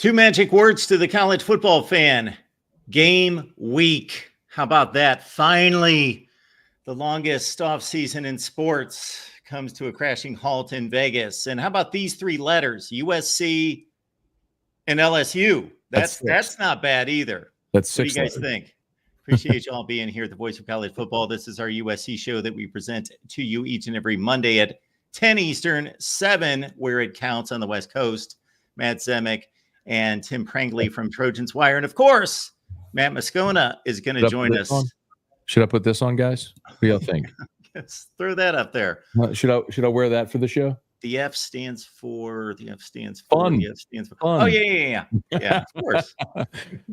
Two magic words to the college football fan. Game week. How about that? Finally, the longest offseason in sports comes to a crashing halt in Vegas. And how about these three letters? USC and LSU. That's not bad either. That's six. What do you guys letters. think? Appreciate you all being here, the voice of college football. This is our USC show that we present to you each and every Monday at 10 Eastern, 7 where it counts on the West Coast. Matt Zemek and Tim Prangley from Trojan's Wire. And of course, Matt Moscona is going to join us. Should I put this on, guys? What do y'all think? Yes, throw that up there. Should I wear that for the show? The F stands for fun. The F stands for fun. Oh, yeah, of course.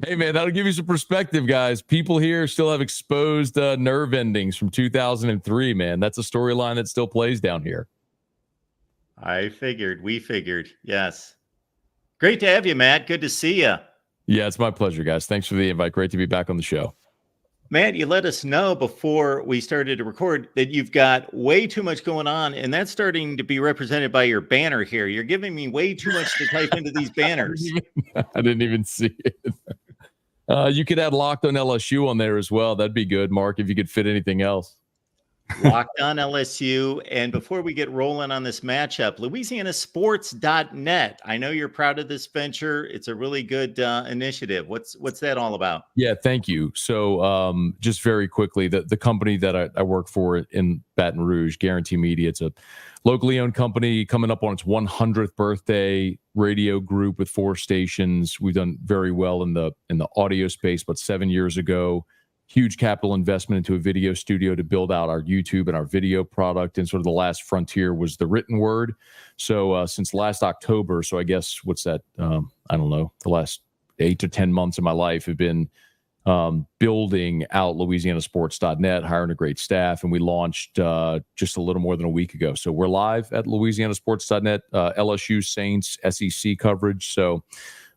Hey, man, that'll give you some perspective, guys. People here still have exposed nerve endings from 2003, man. That's a storyline that still plays down here. We figured, yes. Great to have you, Matt. Good to see you. Yeah, it's my pleasure, guys. Thanks for the invite. Great to be back on the show. Matt, you let us know before we started to record that you've got way too much going on, and that's starting to be represented by your banner here. You're giving me way too much to type into these banners. I didn't even see it. You could add Locked on LSU on there as well. That'd be good, Mark, if you could fit anything else. Locked on LSU. And before we get rolling on this matchup, LouisianaSports.net. I know you're proud of this venture. It's a really good initiative. What's that all about? Yeah, thank you. So just very quickly, the company that I work for in Baton Rouge, Guarantee Media, it's a locally owned company coming up on its 100th birthday, radio group with 4 stations. We've done very well in the audio space, but 7 years ago, huge capital investment into a video studio to build out our YouTube and our video product. And sort of the last frontier was the written word. So since last October, so I guess what's that? I don't know, the last 8 to 10 months of my life have been building out LouisianaSports.net, hiring a great staff. And we launched just a little more than a week ago. So we're live at LouisianaSports.net, LSU, Saints, SEC coverage. So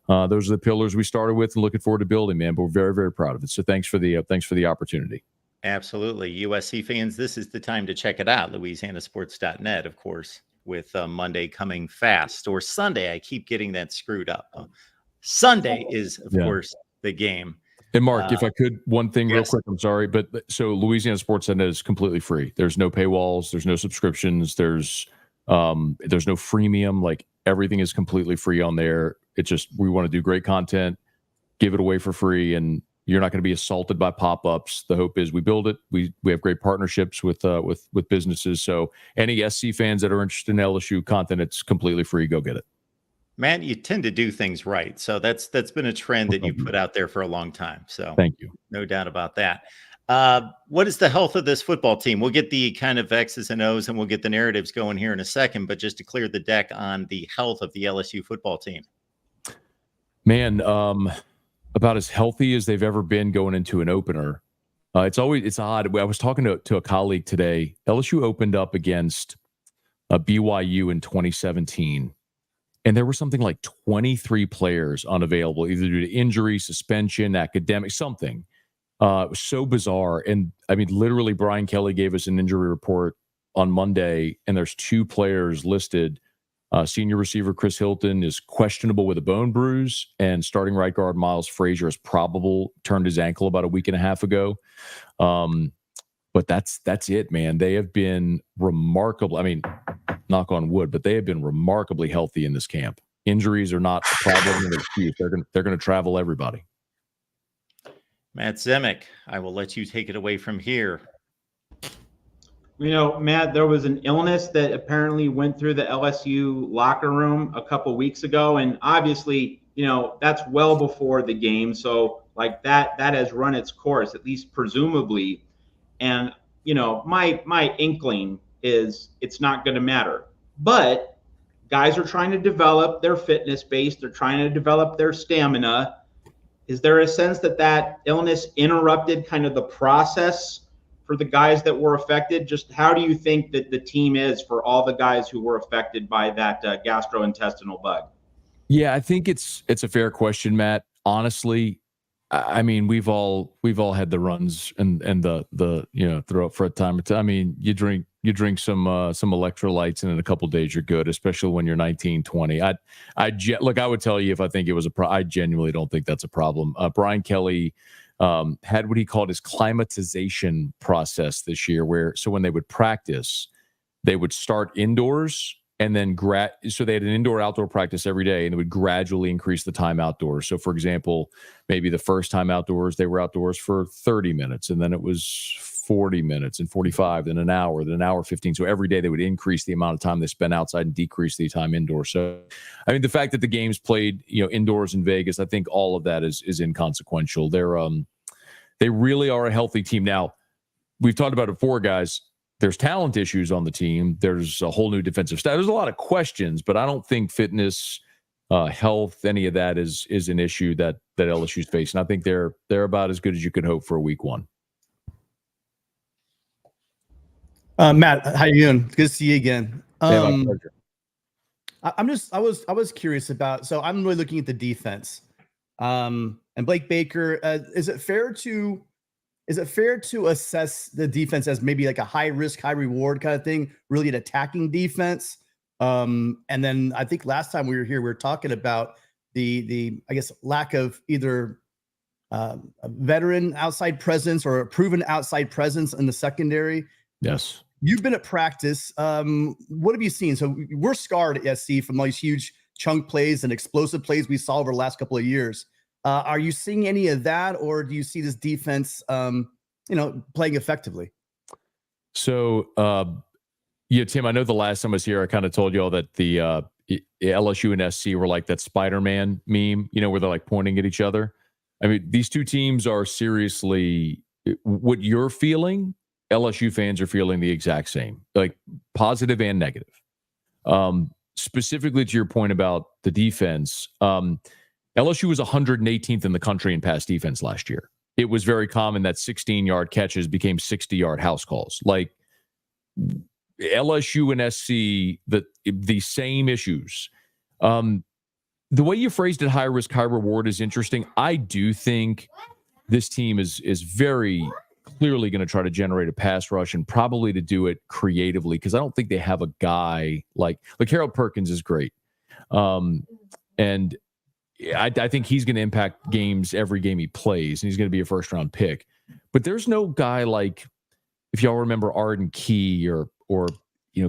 those are the pillars we started with and looking forward to building, man. But we're very, very proud of it. So thanks for the opportunity. Absolutely. USC fans, this is the time to check it out. LouisianaSports.net, of course, with Monday coming fast, or Sunday. I keep getting that screwed up. Sunday is, of course, the game. And Mark, if I could, one thing real yes. quick, I'm sorry. But so LouisianaSports.net is completely free. There's no paywalls. There's no subscriptions. There's no freemium. Like everything is completely free on there. It's just, we want to do great content, give it away for free, and you're not going to be assaulted by pop-ups. The hope is we build it. We have great partnerships with businesses. So any SC fans that are interested in LSU content, it's completely free. Go get it. Matt, you tend to do things right. So that's been a trend that you put out there for a long time. So thank you. No doubt about that. What is the health of this football team? We'll get the kind of X's and O's and we'll get the narratives going here in a second, but just to clear the deck on the health of the LSU football team. Man, about as healthy as they've ever been going into an opener. It's odd. I was talking to a colleague today. LSU opened up against BYU in 2017, and there were something like 23 players unavailable, either due to injury, suspension, academic, something. It was so bizarre. And I mean, literally, Brian Kelly gave us an injury report on Monday, and there's 2 players listed. Senior receiver Chris Hilton is questionable with a bone bruise, and starting right guard Miles Frazier is probable, turned his ankle about a week and a half ago. But that's it, man. They have been remarkable. I mean, knock on wood, but they have been remarkably healthy in this camp. Injuries are not a problem. They're going to travel everybody. Matt Zemek, I will let you take it away from here. You know, Matt, there was an illness that apparently went through the LSU locker room a couple weeks ago. And obviously, you know, that's well before the game. So like that has run its course, at least presumably. And, you know, my inkling is it's not going to matter. But guys are trying to develop their fitness base. They're trying to develop their stamina. Is there a sense that illness interrupted kind of the process for the guys that were affected? Just how do you think that the team is for all the guys who were affected by that gastrointestinal bug? Yeah, I think it's a fair question, Matt. Honestly, I mean, we've all had the runs and the throw up for a time. I mean, you drink You drink some electrolytes, and in a couple of days you're good. Especially when you're 19, 20. Look, I would tell you if I think it was I genuinely don't think that's a problem. Brian Kelly had what he called his climatization process this year, so when they would practice, they would start indoors and then so they had an indoor-outdoor practice every day, and they would gradually increase the time outdoors. So, for example, maybe the first time outdoors, they were outdoors for 30 minutes, and then it was 40 minutes and 45, then an hour 15. So every day they would increase the amount of time they spent outside and decrease the time indoors. So, I mean, the fact that the game's played, indoors in Vegas, I think all of that is inconsequential. They really are a healthy team. Now, we've talked about it before, guys. There's talent issues on the team. There's a whole new defensive staff. There's a lot of questions, but I don't think fitness, health, any of that is an issue that LSU's facing. I think they're about as good as you could hope for a week one. Matt, how you doing? Good to see you again. My pleasure. I was curious about. So I'm really looking at the defense, and Blake Baker. Is it fair to assess the defense as maybe like a high risk, high reward kind of thing? Really an attacking defense. And then I think last time we were here, we were talking about the I guess lack of either a veteran outside presence or a proven outside presence in the secondary. Yes. You've been at practice. What have you seen? So we're scarred at SC from all these huge chunk plays and explosive plays we saw over the last couple of years. Are you seeing any of that, or do you see this defense, playing effectively? So, Tim, I know the last time I was here, I kind of told you all that the LSU and SC were like that Spider-Man meme, where they're like pointing at each other. I mean, these two teams are seriously what you're feeling. LSU fans are feeling the exact same, like positive and negative. Specifically to your point about the defense, LSU was 118th in the country in pass defense last year. It was very common that 16-yard catches became 60-yard house calls. Like LSU and SC, the same issues. The way you phrased it, high risk, high reward, is interesting. I do think this team is very clearly going to try to generate a pass rush, and probably to do it creatively, because I don't think they have a guy like Harold Perkins is great. And I think he's going to impact games every game he plays, and he's going to be a first-round pick. But there's no guy like, if y'all remember Arden Key or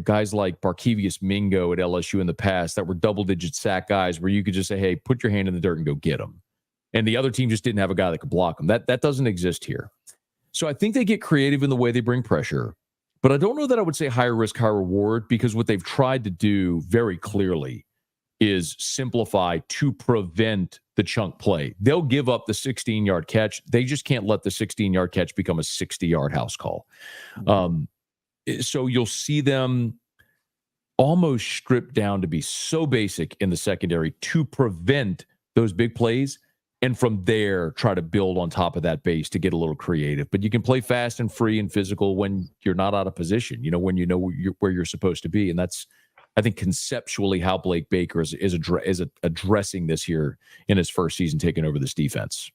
guys like Barkevius Mingo at LSU in the past that were double-digit sack guys where you could just say, hey, put your hand in the dirt and go get them. And the other team just didn't have a guy that could block them. That doesn't exist here. So I think they get creative in the way they bring pressure. But I don't know that I would say higher risk, higher reward, because what they've tried to do very clearly is simplify to prevent the chunk play. They'll give up the 16-yard catch. They just can't let the 16-yard catch become a 60-yard house call. So you'll see them almost stripped down to be so basic in the secondary to prevent those big plays, and from there try to build on top of that base to get a little creative. But you can play fast and free and physical when you're not out of position, when you know where you're supposed to be. And that's, I think, conceptually how Blake Baker is addressing this here in his first season taking over this defense.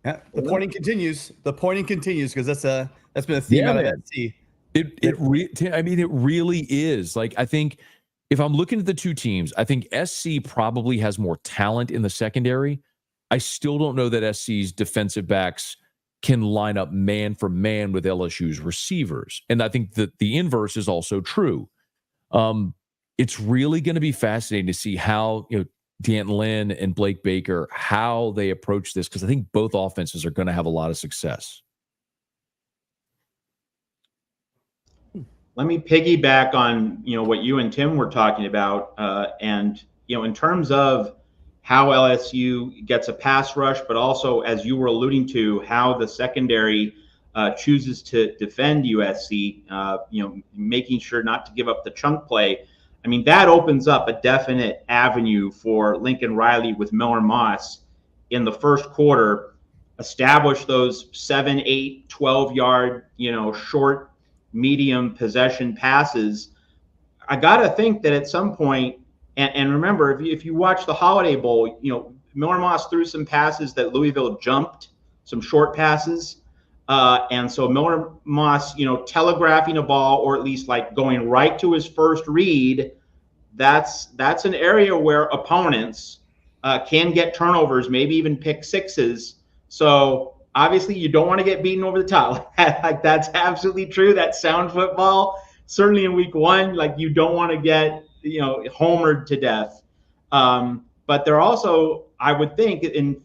Yeah, the pointing continues. Because that's been a theme out of SC. It really is. Like, I think if I'm looking at the two teams, I think SC probably has more talent in the secondary. I still don't know that SC's defensive backs can line up man for man with LSU's receivers. And I think that the inverse is also true. It's really going to be fascinating to see how, D'Anton Lynn and Blake Baker, how they approach this, because I think both offenses are going to have a lot of success. Let me piggyback on what you and Tim were talking about, and in terms of how LSU gets a pass rush, but also, as you were alluding to, how the secondary chooses to defend USC. Making sure not to give up the chunk play. I mean, that opens up a definite avenue for Lincoln Riley with Miller Moss in the first quarter. Establish those 7, 8, 12-yard, short, medium possession passes. I got to think that at some point, and remember, if you watch the Holiday Bowl, Miller Moss threw some passes that Louisville jumped, some short passes. And so Miller Moss, telegraphing a ball, or at least like going right to his first read, that's an area where opponents can get turnovers, maybe even pick sixes. So obviously you don't want to get beaten over the top. Like that's absolutely true. That's sound football. Certainly in week one, like you don't want to get, homered to death. But they're also, I would think, in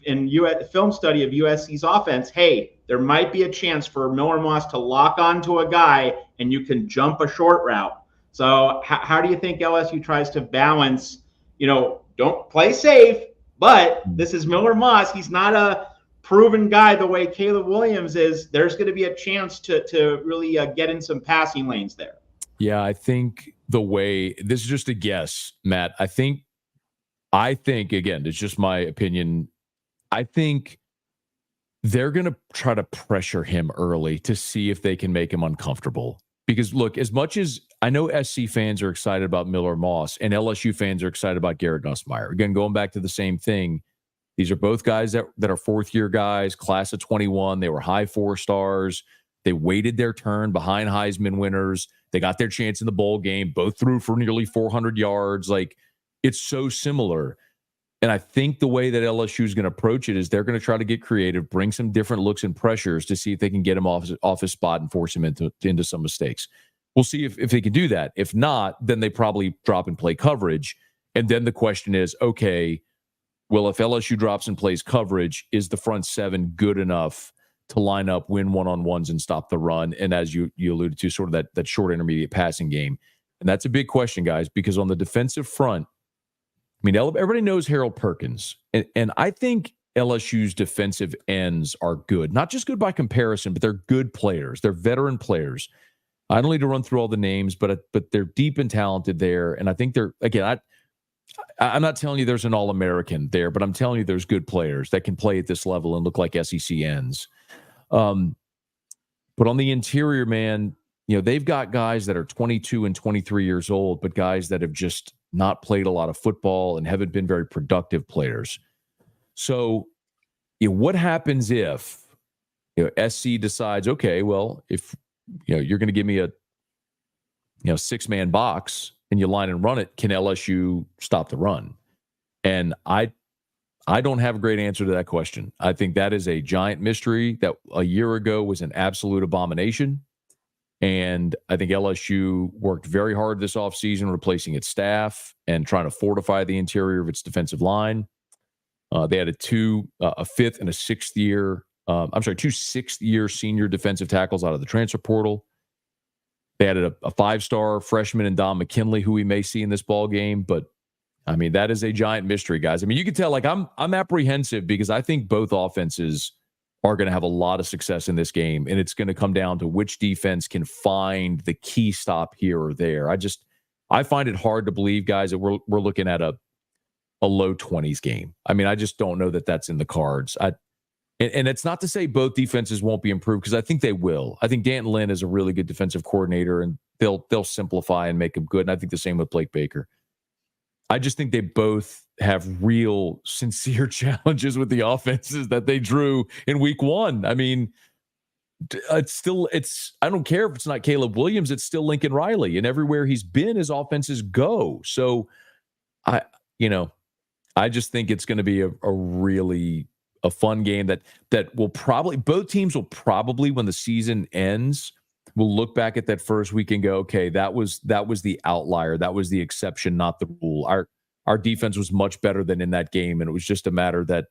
film study of USC's offense, hey, there might be a chance for Miller Moss to lock onto a guy and you can jump a short route. So how do you think LSU tries to balance, don't play safe, but this is Miller Moss. He's not a proven guy the way Caleb Williams is. There's going to be a chance to really get in some passing lanes there. Yeah, I think this is just a guess, Matt. I think, again, it's just my opinion. I think they're going to try to pressure him early to see if they can make him uncomfortable. Because look, as much as I know SC fans are excited about Miller Moss and LSU fans are excited about Garrett Nussmeier. Again, going back to the same thing, these are both guys that are fourth-year guys, class of 21. They were high 4-stars. They waited their turn behind Heisman winners. They got their chance in the bowl game, both threw for nearly 400 yards. Like, it's so similar. And I think the way that LSU is going to approach it is they're going to try to get creative, bring some different looks and pressures to see if they can get him off his spot and force him into some mistakes. We'll see if they can do that. If not, then they probably drop and play coverage. And then the question is, okay, well, if LSU drops and plays coverage, is the front seven good enough to line up, win one-on-ones, and stop the run? And as you alluded to, sort of that short intermediate passing game. And that's a big question, guys, because on the defensive front, I mean, everybody knows Harold Perkins, and I think LSU's defensive ends are good. Not just good by comparison, but they're good players. They're veteran players. I don't need to run through all the names, but they're deep and talented there. And I think they're, again, I'm not telling you there's an All-American there, but I'm telling you there's good players that can play at this level and look like SEC ends. But on the interior, man, they've got guys that are 22 and 23 years old, but guys that have just not played a lot of football and haven't been very productive players. So, what happens if SC decides, okay, well, if you're going to give me a 6-man box and you line and run it, can LSU stop the run? And I don't have a great answer to that question. I think that is a giant mystery that a year ago was an absolute abomination. And I think LSU worked very hard this offseason, replacing its staff and trying to fortify the interior of its defensive line. They had a fifth and a sixth-year, two sixth-year senior defensive tackles out of the transfer portal. They added a 5-star freshman in Don McKinley, who we may see in this ball game. But I mean, that is a giant mystery, guys. I mean, you can tell, like, I'm apprehensive because I think both offenses are going to have a lot of success in this game, and it's going to come down to which defense can find the key stop here or there. I find it hard to believe, guys, that we're looking at a low 20s game. I mean, I just don't know that that's in the cards. And it's not to say both defenses won't be improved, because I think they will. I think Danton Lynn is a really good defensive coordinator, and they'll simplify and make them good. And I think the same with Blake Baker. I just think they both have real, sincere challenges with the offenses that they drew in week one. I mean, I don't care if it's not Caleb Williams, it's still Lincoln Riley. And everywhere he's been, his offenses go. So I just think it's going to be a really fun game that will probably, both teams will probably, when the season ends, we'll look back at that first week and go, okay, that was the outlier. That was the exception, not the rule. Our defense was much better than in that game, and it was just a matter that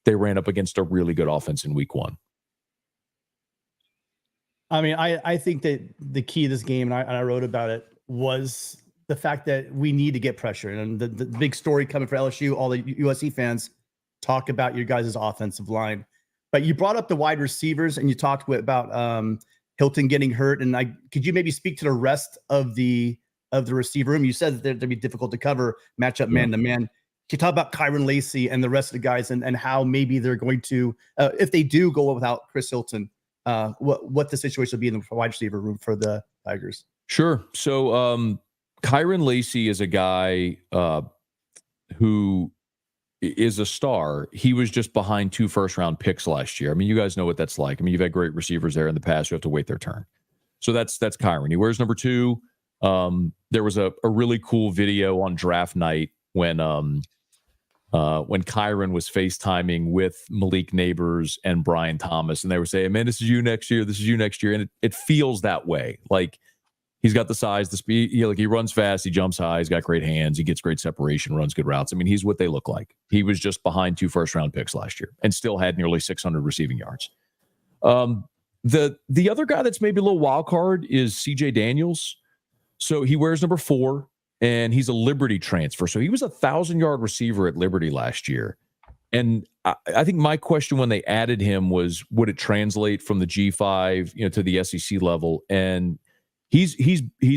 they ran up against a really good offense in week one. I mean, I think that the key to this game, and I wrote about it, was the fact that we need to get pressure. And the big story coming for LSU, all the USC fans talk about your guys' offensive line. But you brought up the wide receivers, and you talked about Hilton getting hurt. And could you maybe speak to the rest of the receiver room? You said that they'd be difficult to cover, matchup man to man. Can you talk about Kyron Lacey and the rest of the guys, and how maybe they're going to, if they do go without Chris Hilton, what the situation will be in the wide receiver room for the Tigers? Sure. So Kyron Lacey is a guy who is a star. He was just behind 2 first-round picks last year. I mean, you guys know what that's like. I mean, you've had great receivers there in the past. You have to wait their turn. So that's Kyron. He wears number 2. There was a really cool video on draft night when Kyron was FaceTiming with Malik Neighbors and Brian Thomas, and they were saying, "Man, this is you next year. This is you next year," and it feels that way. Like he's got the size, the speed. Like he runs fast, he jumps high, he's got great hands, he gets great separation, runs good routes. I mean, he's what they look like. He was just behind 2 first-round picks last year, and still had nearly 600 receiving yards. The other guy that's maybe a little wild card is CJ Daniels. So he wears number 4. And he's a Liberty transfer. So he was a 1,000-yard receiver at Liberty last year. And I think my question when they added him was, would it translate from the G5, to the SEC level? And he's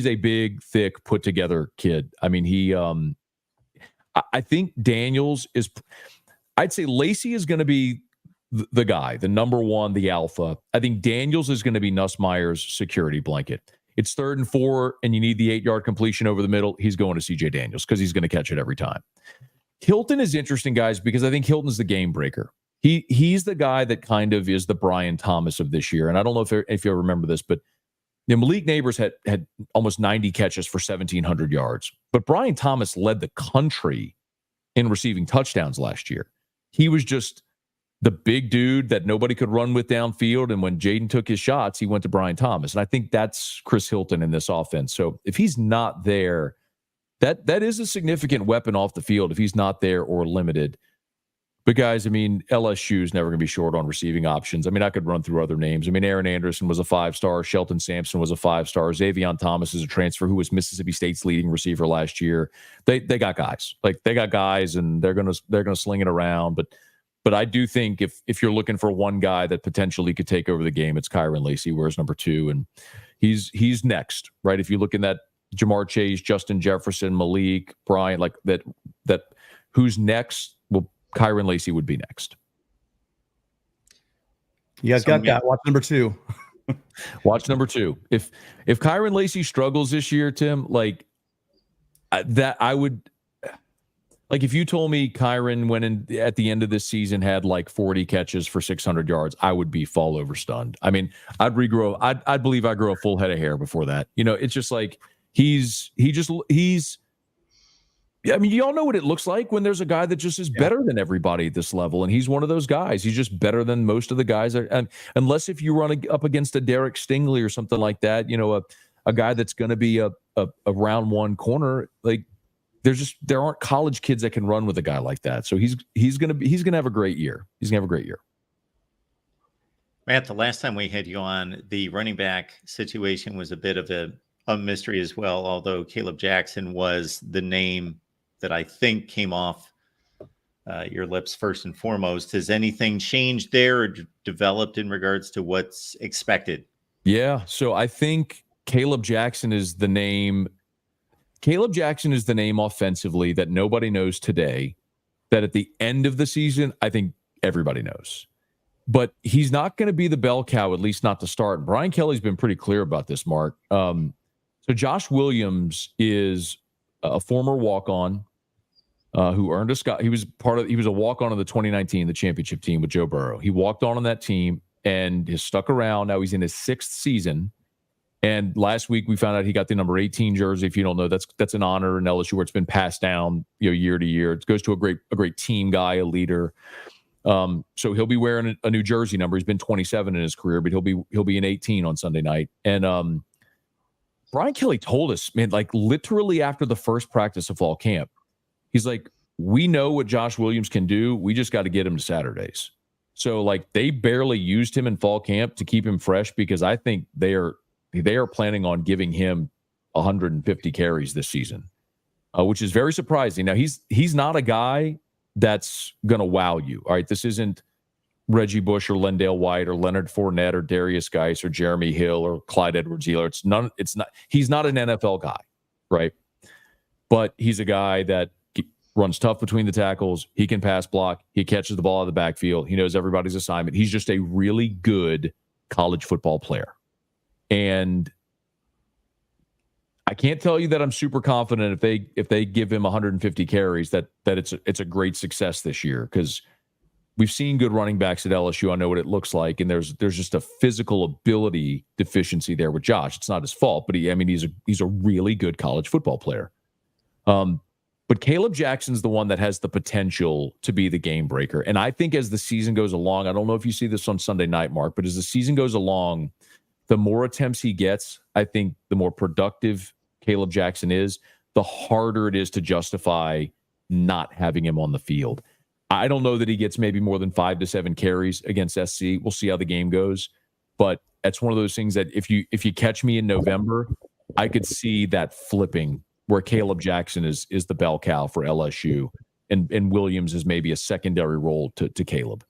a big, thick, put together kid. I mean, I think Daniels is, I'd say Lacey is going to be the guy, the number 1, the alpha. I think Daniels is going to be Nussmeier's security blanket. It's 3rd and 4, and you need the 8-yard completion over the middle. He's going to CJ Daniels because he's going to catch it every time. Hilton is interesting, guys, because I think Hilton's the game breaker. He's the guy that kind of is the Brian Thomas of this year. And I don't know if you remember this, but Malik Neighbors had almost 90 catches for 1,700 yards. But Brian Thomas led the country in receiving touchdowns last year. He was just the big dude that nobody could run with downfield. And when Jaden took his shots, he went to Brian Thomas. And I think that's Chris Hilton in this offense. So if he's not there, that is a significant weapon off the field if he's not there or limited. But guys, I mean, LSU is never going to be short on receiving options. I mean, I could run through other names. I mean, Aaron Anderson was a 5-star. Shelton Sampson was a 5-star. Xavion Thomas is a transfer who was Mississippi State's leading receiver last year. They got guys. Like they got guys, and they're gonna sling it around. But I do think if you're looking for one guy that potentially could take over the game, it's Kyron Lacey, wears number 2, and he's next, right? If you look in that Jamar Chase, Justin Jefferson, Malik, Brian, like that who's next? Well, Kyron Lacey would be next. You guys got that. Watch number 2. Watch number 2. If Kyron Lacey struggles this year, Tim, like that, I would. Like if you told me Kyron went in at the end of this season had like 40 catches for 600 yards, I would be fall over stunned. I mean, I'd believe I grow a full head of hair before that. It's just like he's. I mean, you all know what it looks like when there's a guy that just is better than everybody at this level, and he's one of those guys. He's just better than most of the guys. And unless if you run up against a Derek Stingley or something like that, a guy that's going to be a round 1 corner, like. There aren't college kids that can run with a guy like that. So he's gonna have a great year. He's gonna have a great year. Matt, the last time we had you on, the running back situation was a bit of a mystery as well, although Caleb Jackson was the name that I think came off your lips first and foremost. Has anything changed there or developed in regards to what's expected? Yeah. So I think Caleb Jackson is the name offensively that nobody knows today, that at the end of the season, I think everybody knows. But he's not going to be the bell cow, at least not to start. Brian Kelly's been pretty clear about this, Mark. So Josh Williams is a former walk-on who earned a Scott. He was a walk-on of the 2019, the championship team with Joe Burrow. He walked on that team and has stuck around. Now he's in his 6th season. And last week we found out he got the number 18 jersey. If you don't know, that's an honor in LSU where it's been passed down, year to year. It goes to a great team guy, a leader. So he'll be wearing a new jersey number. He's been 27 in his career, but he'll be an 18 on Sunday night. And Brian Kelly told us, man, like literally after the first practice of fall camp, he's like, we know what Josh Williams can do. We just got to get him to Saturdays. So like they barely used him in fall camp to keep him fresh because I think they are planning on giving him 150 carries this season, which is very surprising. Now, he's not a guy that's going to wow you. All right, this isn't Reggie Bush or Lendale White or Leonard Fournette or Darius Geis or Jeremy Hill or Clyde Edwards-Helaire. He's not an NFL guy, right? But he's a guy that runs tough between the tackles. He can pass block. He catches the ball out of the backfield. He knows everybody's assignment. He's just a really good college football player. And I can't tell you that I'm super confident if they give him 150 carries that it's a great success this year, because we've seen good running backs at LSU. I know what it looks like, and there's just a physical ability deficiency there with Josh. It's not his fault, but he's a really good college football player. But Caleb Jackson's the one that has the potential to be the game breaker. And I think as the season goes along, I don't know if you see this on Sunday night, Mark, but as the season goes along, the more attempts he gets, I think the more productive Caleb Jackson is, the harder it is to justify not having him on the field. I don't know that he gets maybe more than 5 to 7 carries against SC. We'll see how the game goes. But that's one of those things that if you catch me in November, I could see that flipping, where Caleb Jackson is the bell cow for LSU, and Williams is maybe a secondary role to Caleb.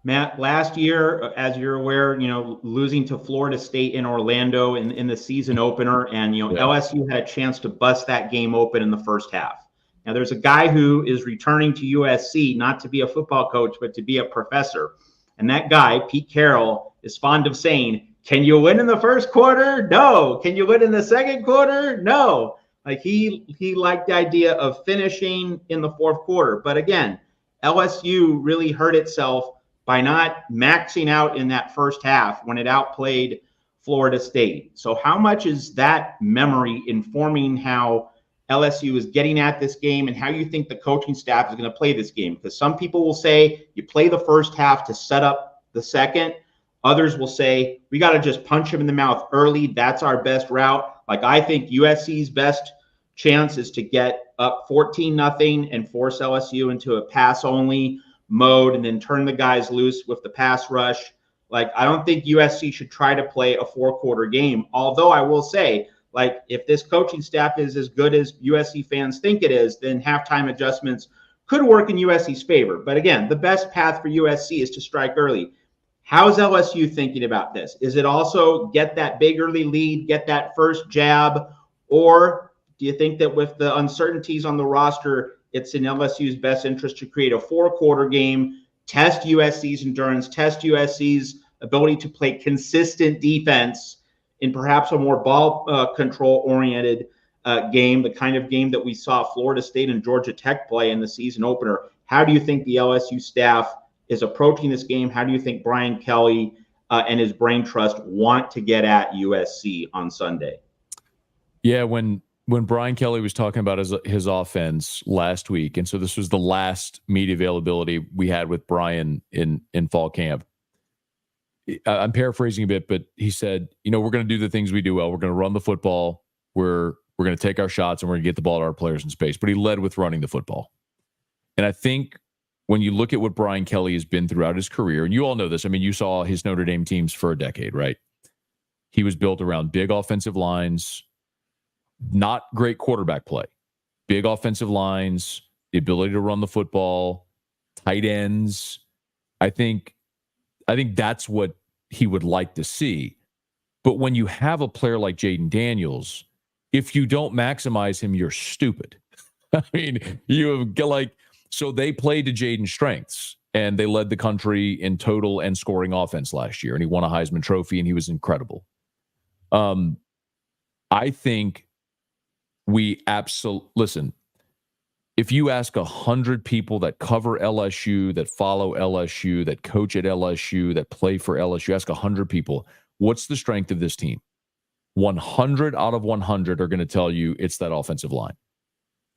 Matt, last year, as you're aware, losing to Florida State in Orlando in the season opener, and LSU had a chance to bust that game open in the first half. Now, there's a guy who is returning to USC, not to be a football coach, but to be a professor. And that guy, Pete Carroll, is fond of saying, can you win in the first quarter? No. Can you win in the second quarter? No. Like he liked the idea of finishing in the fourth quarter. But again, LSU really hurt itself by not maxing out in that first half when it outplayed Florida State. So how much is that memory informing how LSU is getting at this game and how you think the coaching staff is going to play this game? Because some people will say you play the first half to set up the second. Others will say we got to just punch him in the mouth early. That's our best route. Like, I think USC's best chance is to get up 14-0 and force LSU into a pass-only mode and then turn the guys loose with the pass rush. Like, I don't think USC should try to play a 4-quarter game. Although I will say, like, if this coaching staff is as good as USC fans think it is, then halftime adjustments could work in USC's favor. But again, the best path for USC is to strike early. How's LSU thinking about this? Is it also get that big early lead, get that first jab, or do you think that with the uncertainties on the roster, it's in LSU's best interest to create a 4-quarter game, test USC's endurance, test USC's ability to play consistent defense in perhaps a more ball control-oriented game, the kind of game that we saw Florida State and Georgia Tech play in the season opener? How do you think the LSU staff is approaching this game? How do you think Brian Kelly and his brain trust want to get at USC on Sunday? Yeah, when Brian Kelly was talking about his offense last week, and so this was the last media availability we had with Brian in fall camp. I'm paraphrasing a bit, but he said, we're going to do the things we do well. We're going to run the football. We're going to take our shots, and we're going to get the ball to our players in space. But he led with running the football. And I think when you look at what Brian Kelly has been throughout his career, and you all know this, I mean, you saw his Notre Dame teams for a decade, right? He was built around big offensive lines, not great quarterback play, big offensive lines, the ability to run the football, tight ends. I think that's what he would like to see. But when you have a player like Jaden Daniels, if you don't maximize him, you're stupid. I mean, so they played to Jaden's strengths, and they led the country in total and scoring offense last year, and he won a Heisman Trophy, and he was incredible. I think listen, if you ask 100 people that cover LSU, that follow LSU, that coach at LSU, that play for LSU, ask 100 people, what's the strength of this team? 100 out of 100 are going to tell you it's that offensive line.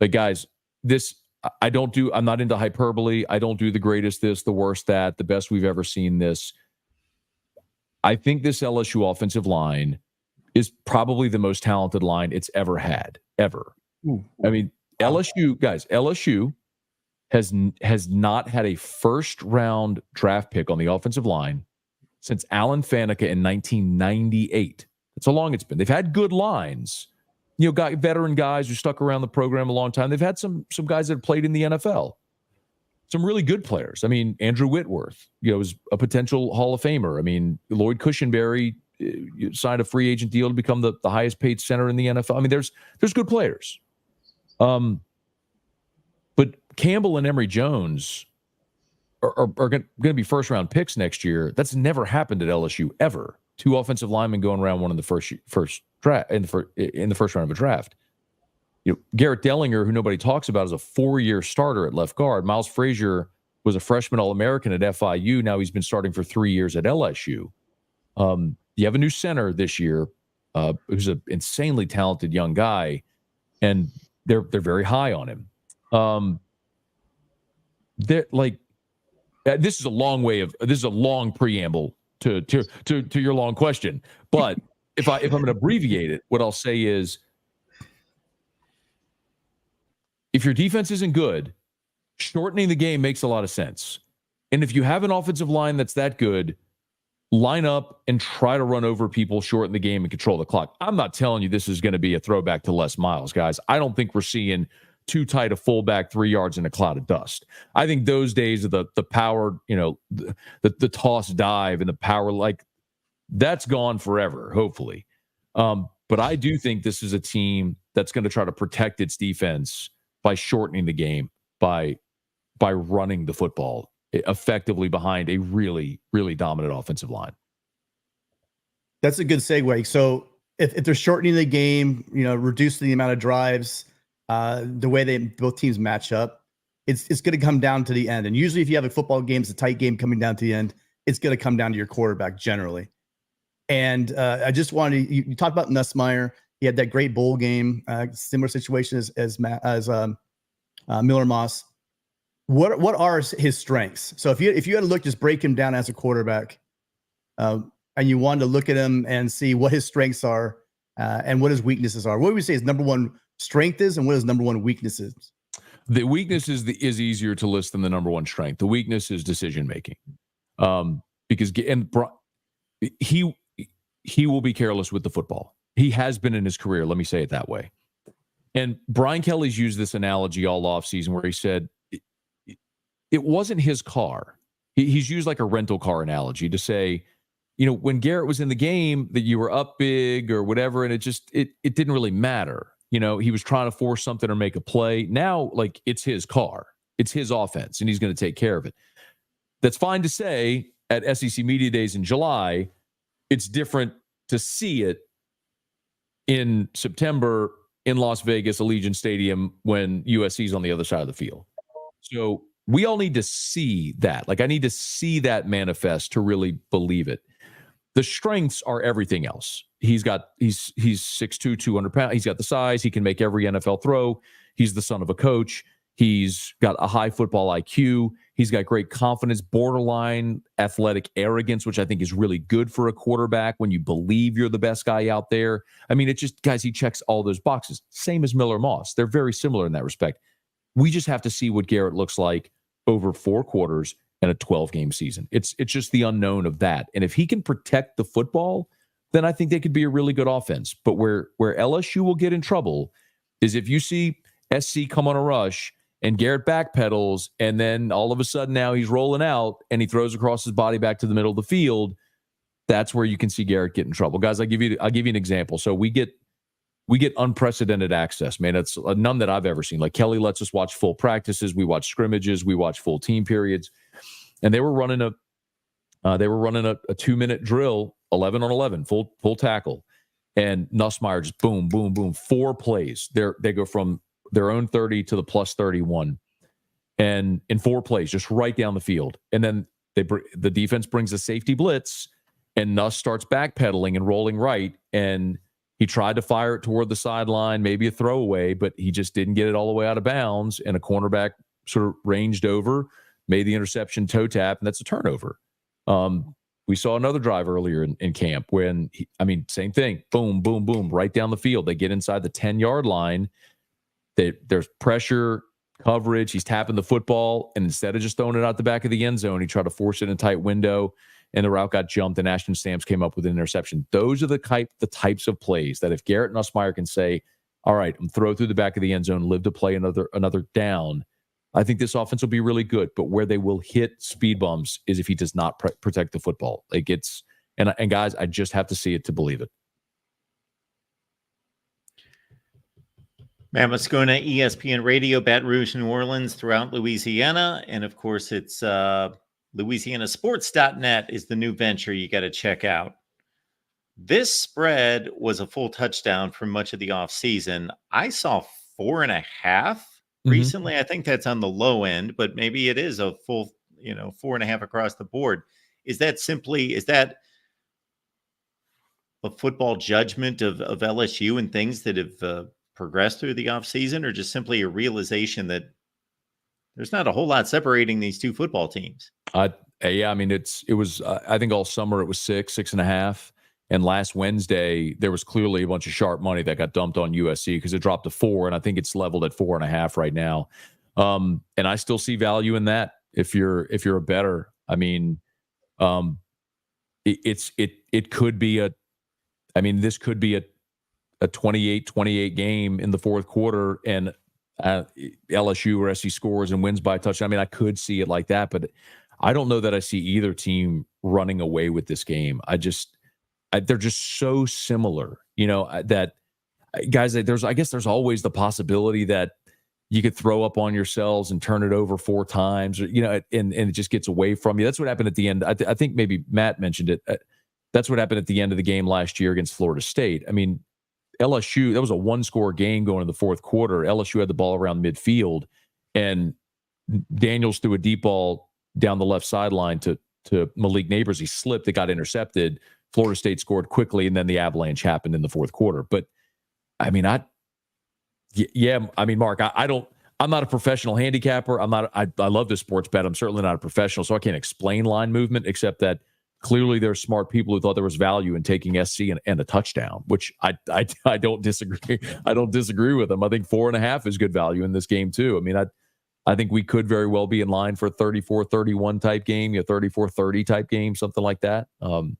But guys, I'm not into hyperbole. I don't do the greatest this, the worst that, the best we've ever seen this. I think this LSU offensive line is probably the most talented line it's ever had, ever. Ooh. I mean, LSU has not had a first-round draft pick on the offensive line since Alan Faneca in 1998. That's how long it's been. They've had good lines. Got veteran guys who stuck around the program a long time. They've had some guys that have played in the NFL. Some really good players. I mean, Andrew Whitworth, is a potential Hall of Famer. I mean, Lloyd Cushenberry signed a free agent deal to become the highest paid center in the NFL. I mean, there's good players. But Campbell and Emory Jones are going to be first-round picks next year. That's never happened at LSU, ever. 2 offensive linemen going round 1 in the first draft in the first round of a draft. Garrett Dellinger, who nobody talks about, is a 4-year starter at left guard. Miles Frazier was a freshman All-American at FIU. Now he's been starting for 3 years at LSU. You have a new center this year, who's an insanely talented young guy, and they're very high on him. They're like, this is a long preamble to your long question. But if I'm going to abbreviate it, what I'll say is, if your defense isn't good, shortening the game makes a lot of sense. And if you have an offensive line that's that good, line up and try to run over people, shorten the game, and control the clock. I'm not telling you this is going to be a throwback to Les Miles, guys. I don't think we're seeing too tight a fullback 3 yards in a cloud of dust. I think those days of the power, the toss dive and the power, like, that's gone forever, hopefully. But I do think this is a team that's going to try to protect its defense by shortening the game, by running the football effectively behind a really, really dominant offensive line. That's a good segue. So if they're shortening the game, reducing the amount of drives, the way both teams match up, it's going to come down to the end. And usually if you have a football game, it's a tight game coming down to the end, it's going to come down to your quarterback generally. And I just wanted you talked about Nussmeier. He had that great bowl game, similar situation as Miller Moss. What are his strengths? So if you had to look, just break him down as a quarterback, and you wanted to look at him and see what his strengths are and what his weaknesses are, what would we say his number one strength is, and what his number one weakness is? The weakness is easier to list than the number one strength. The weakness is decision making, because he will be careless with the football. He has been in his career. Let me say it that way. And Brian Kelly's used this analogy all offseason where he said it wasn't his car. He's used like a rental car analogy to say, when Garrett was in the game, that you were up big or whatever, and it didn't really matter. He was trying to force something or make a play. Now, like, it's his car. It's his offense, and he's going to take care of it. That's fine to say at SEC Media Days in July. It's different to see it in September in Las Vegas, Allegiant Stadium, when USC's on the other side of the field. So we all need to see that. Like, I need to see that manifest to really believe it. The strengths are everything else. He's 6'2", 200 pounds. He's got the size. He can make every NFL throw. He's the son of a coach. He's got a high football IQ. He's got great confidence, borderline athletic arrogance, which I think is really good for a quarterback when you believe you're the best guy out there. I mean, guys, he checks all those boxes. Same as Miller Moss. They're very similar in that respect. We just have to see what Garrett looks like over 4 quarters and a 12-game season. It's just the unknown of that. And if he can protect the football, then I think they could be a really good offense. But where LSU will get in trouble is if you see SC come on a rush and Garrett backpedals, and then all of a sudden now he's rolling out and he throws across his body back to the middle of the field. That's where you can see Garrett get in trouble. Guys, I'll give you an example. So we get unprecedented access, man. It's none that I've ever seen. Like, Kelly lets us watch full practices. We watch scrimmages. We watch full team periods. And they were running a 2-minute drill, 11 on 11, full tackle. And Nussmeier just boom, boom, boom, 4 plays. They go from their own 30 to the plus 31, and in 4 plays, just right down the field. And then the defense brings a safety blitz, and Nuss starts backpedaling and rolling right. And he tried to fire it toward the sideline, maybe a throwaway, but he just didn't get it all the way out of bounds. And a cornerback sort of ranged over, made the interception, toe tap, and that's a turnover. We saw another drive earlier in camp when, same thing, boom, boom, boom, right down the field. They get inside the 10-yard line. There's pressure, coverage. He's tapping the football, and instead of just throwing it out the back of the end zone, he tried to force it in a tight window, and the route got jumped, and Ashton Stamps came up with an interception. Those are the types of plays that if Garrett Nussmeier can say, all right, I'm throw through the back of the end zone, live to play another down, I think this offense will be really good. But where they will hit speed bumps is if he does not protect the football. And guys, I just have to see it to believe it. Mammoth's going to ESPN Radio, Baton Rouge, New Orleans, throughout Louisiana. And of course, it's LouisianaSports.net is the new venture you got to check out. This spread was a full touchdown for much of the offseason. I saw 4.5 recently. I think that's on the low end, but maybe it is a full, 4.5 across the board. Is that a football judgment of LSU and things that have progressed through the offseason, or just simply a realization that there's not a whole lot separating these two football teams? Yeah, I mean, it was, I think all summer it was 6.5. And last Wednesday, there was clearly a bunch of sharp money that got dumped on USC because it dropped to 4. And I think it's leveled at 4.5 right now. And I still see value in that. If you're a bettor, I mean, it could be this could be a 28-28 game in the fourth quarter, and LSU or SC scores and wins by a touchdown. I mean, I could see it like that, but I don't know that I see either team running away with this game. They're just so similar, that guys, I guess there's always the possibility that you could throw up on yourselves and turn it over 4 times, and it just gets away from you. That's what happened at the end. I think maybe Matt mentioned it. That's what happened at the end of the game last year against Florida State. I mean, LSU, that was a 1-score game going in the fourth quarter. LSU had the ball around midfield, and Daniels threw a deep ball down the left sideline to Malik Neighbors. He slipped. It got intercepted. Florida State scored quickly, and then the avalanche happened in the fourth quarter. But I mean, Mark, I'm not a professional handicapper. I love this sports bet. I'm certainly not a professional, so I can't explain line movement, except that clearly there's smart people who thought there was value in taking SC and a touchdown, which I don't disagree. I don't disagree with them. I think 4.5 is good value in this game too. I mean, I think we could very well be in line for a 34-31 type game, 34-30 type game, something like that. I don't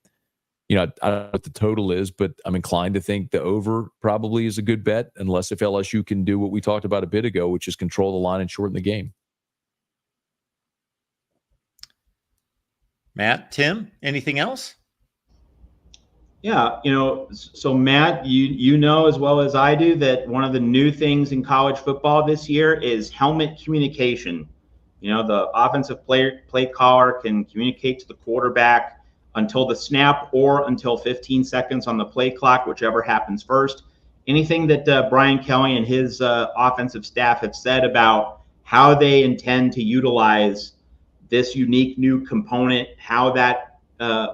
know what the total is, but I'm inclined to think the over probably is a good bet, unless if LSU can do what we talked about a bit ago, which is control the line and shorten the game. Matt, Tim, anything else? Yeah, so Matt, you know as well as I do that one of the new things in college football this year is helmet communication. The offensive play caller can communicate to the quarterback until the snap or until 15 seconds on the play clock, whichever happens first. Anything that Brian Kelly and his offensive staff have said about how they intend to utilize this unique new component, how that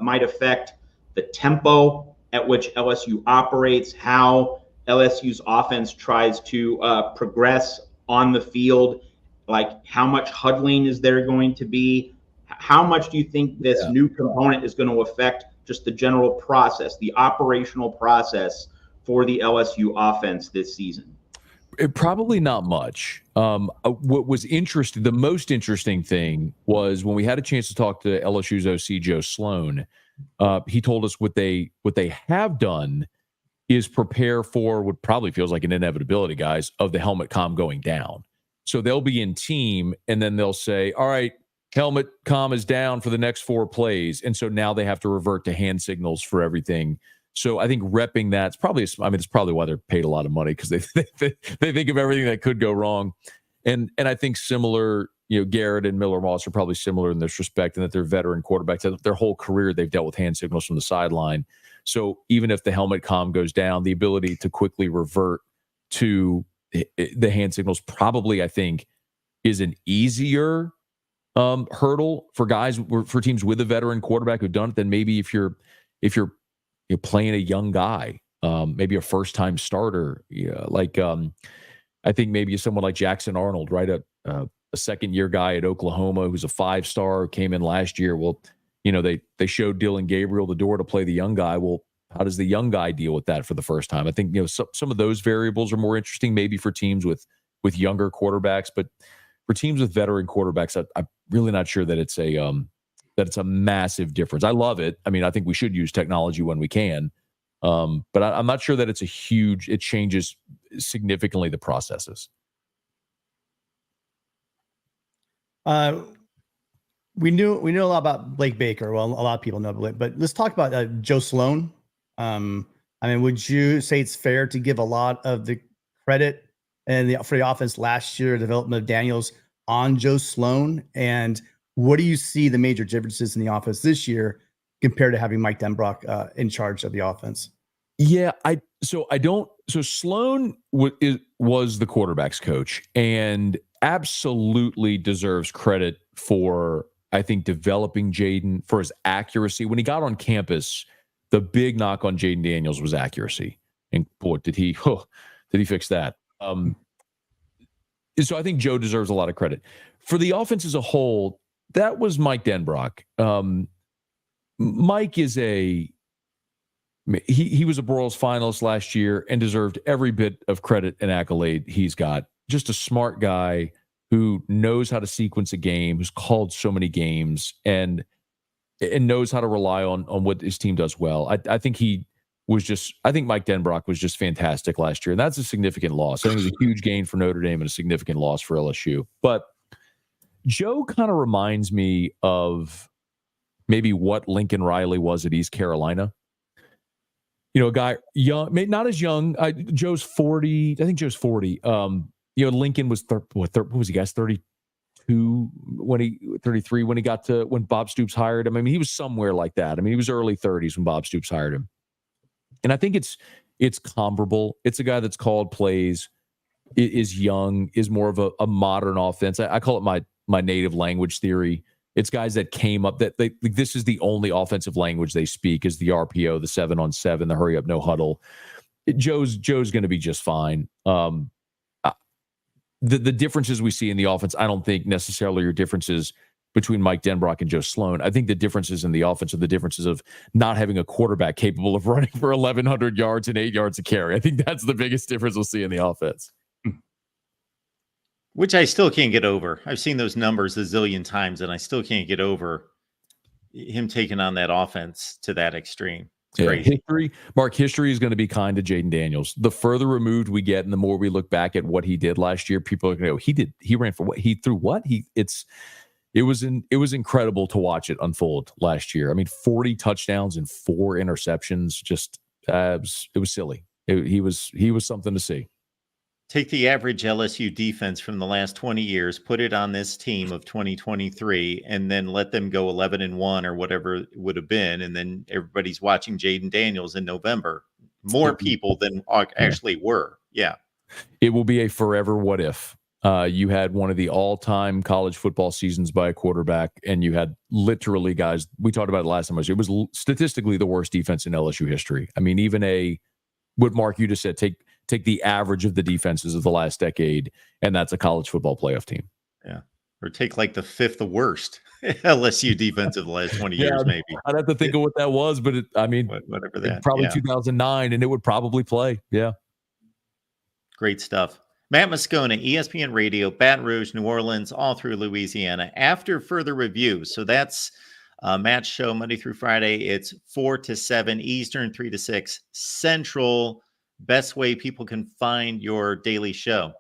might affect the tempo at which LSU operates, how LSU's offense tries to progress on the field, like how much huddling is there going to be? How much do you think this new component is going to affect just the general process, the operational process for the LSU offense this season? Probably not much. What was interesting, the most interesting thing was when we had a chance to talk to LSU's OC Joe Sloan. He told us what they have done is prepare for what probably feels like an inevitability, guys, of the helmet comm going down. So they'll be in team, and then they'll say, all right, helmet comm is down for the next 4 plays. And so now they have to revert to hand signals for everything. So I think repping that's probably, it's probably why they're paid a lot of money, because they think of everything that could go wrong. And I think similar, Garrett and Miller Moss are probably similar in this respect, and that they're veteran quarterbacks. Their whole career, they've dealt with hand signals from the sideline. So even if the helmet comm goes down, the ability to quickly revert to the hand signals probably, I think, is an easier hurdle for teams with a veteran quarterback who've done it than maybe if you're playing a young guy, maybe a first-time starter, I think maybe someone like Jackson Arnold, right? A second-year guy at Oklahoma who's a 5-star, came in last year. Well, they showed Dylan Gabriel the door to play the young guy. Well, how does the young guy deal with that for the first time? I think some of those variables are more interesting, maybe for teams with younger quarterbacks, but for teams with veteran quarterbacks, I'm really not sure that it's a massive difference. I love it. I mean, I think we should use technology when we can, but I'm not sure that it changes significantly the processes. We know a lot about Blake Baker. Well, a lot of people know Blake, but let's talk about Joe Sloan. Would you say it's fair to give a lot of the credit for the offense last year, development of Daniels, on Joe Sloan? And what do you see the major differences in the offense this year compared to having Mike Denbrock in charge of the offense. Yeah, so Sloan was the quarterback's coach and absolutely deserves credit for, I think, developing Jaden, for his accuracy. When he got on campus, the big knock on Jaden Daniels was accuracy. And boy, did he fix that. So I think Joe deserves a lot of credit. For the offense as a whole, that was Mike Denbrock. Mike is he was a Broyles finalist last year and deserved every bit of credit and accolade he's got. Just a smart guy who knows how to sequence a game, who's called so many games, and knows how to rely on what his team does well. I think Mike Denbrock was just fantastic last year, and that's a significant loss. I think it was a huge gain for Notre Dame and a significant loss for LSU. But Joe kind of reminds me of maybe what Lincoln Riley was at East Carolina. A guy young, not as young. Joe's 40. I think Joe's 40. Lincoln was what was he, guys? 32 33 when Bob Stoops hired him. I mean, he was somewhere like that. I mean, he was early 30s when Bob Stoops hired him. And I think it's comparable. It's a guy that's called plays, is young, is more of a modern offense. I call it my native language theory. It's guys that came up that this is the only offensive language they speak is the RPO, the 7-on-7, the hurry up, no huddle. Joe's going to be just fine. The differences we see in the offense, I don't think necessarily are differences between Mike Denbrock and Joe Sloan. I think the differences in the offense are the differences of not having a quarterback capable of running for 1,100 yards and 8 yards a carry. I think that's the biggest difference we'll see in the offense. Which I still can't get over. I've seen those numbers a zillion times, and I still can't get over him taking on that offense to that extreme. It's crazy. History is going to be kind to Jaden Daniels. The further removed we get and the more we look back at what he did last year, people are going to go, he ran for what? He threw what? It was incredible to watch it unfold last year. I mean, 40 touchdowns and 4 interceptions. Just it was silly. He was something to see. Take the average LSU defense from the last 20 years, put it on this team of 2023, and then let them go 11-1 or whatever it would have been. And then everybody's watching Jaden Daniels in November. More people than actually were. Yeah. It will be a forever what if. You had one of the all-time college football seasons by a quarterback, and you had literally guys, we talked about it last time, it was statistically the worst defense in LSU history. I mean, even what Mark, you just said, take the average of the defenses of the last decade, and that's a college football playoff team. Yeah. Or take like the 5th worst LSU defense of the last 20 years, maybe. I'd have to think of what that was, but whatever that. Probably 2009, and it would probably play. Yeah. Great stuff. Matt Moscona, ESPN Radio, Baton Rouge, New Orleans, all through Louisiana. After further review, so that's Matt's show Monday through Friday. It's 4 to 7 Eastern, 3 to 6 Central. Best way people can find your daily show.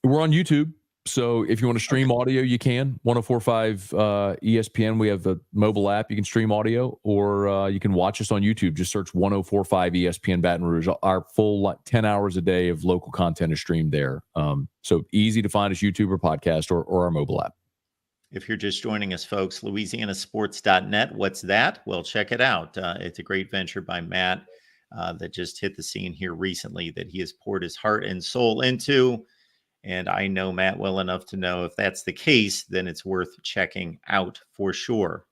We're on YouTube. So if you want to stream audio, you can. 104.5 ESPN. We have a mobile app. You can stream audio, or you can watch us on YouTube. Just search 104.5 ESPN Baton Rouge. Our full 10 hours a day of local content is streamed there. So easy to find us, YouTube or podcast or our mobile app. If you're just joining us, folks, LouisianaSports.net. What's that? Well, check it out. It's a great venture by Matt that just hit the scene here recently that he has poured his heart and soul into. And I know Matt well enough to know if that's the case, then it's worth checking out for sure.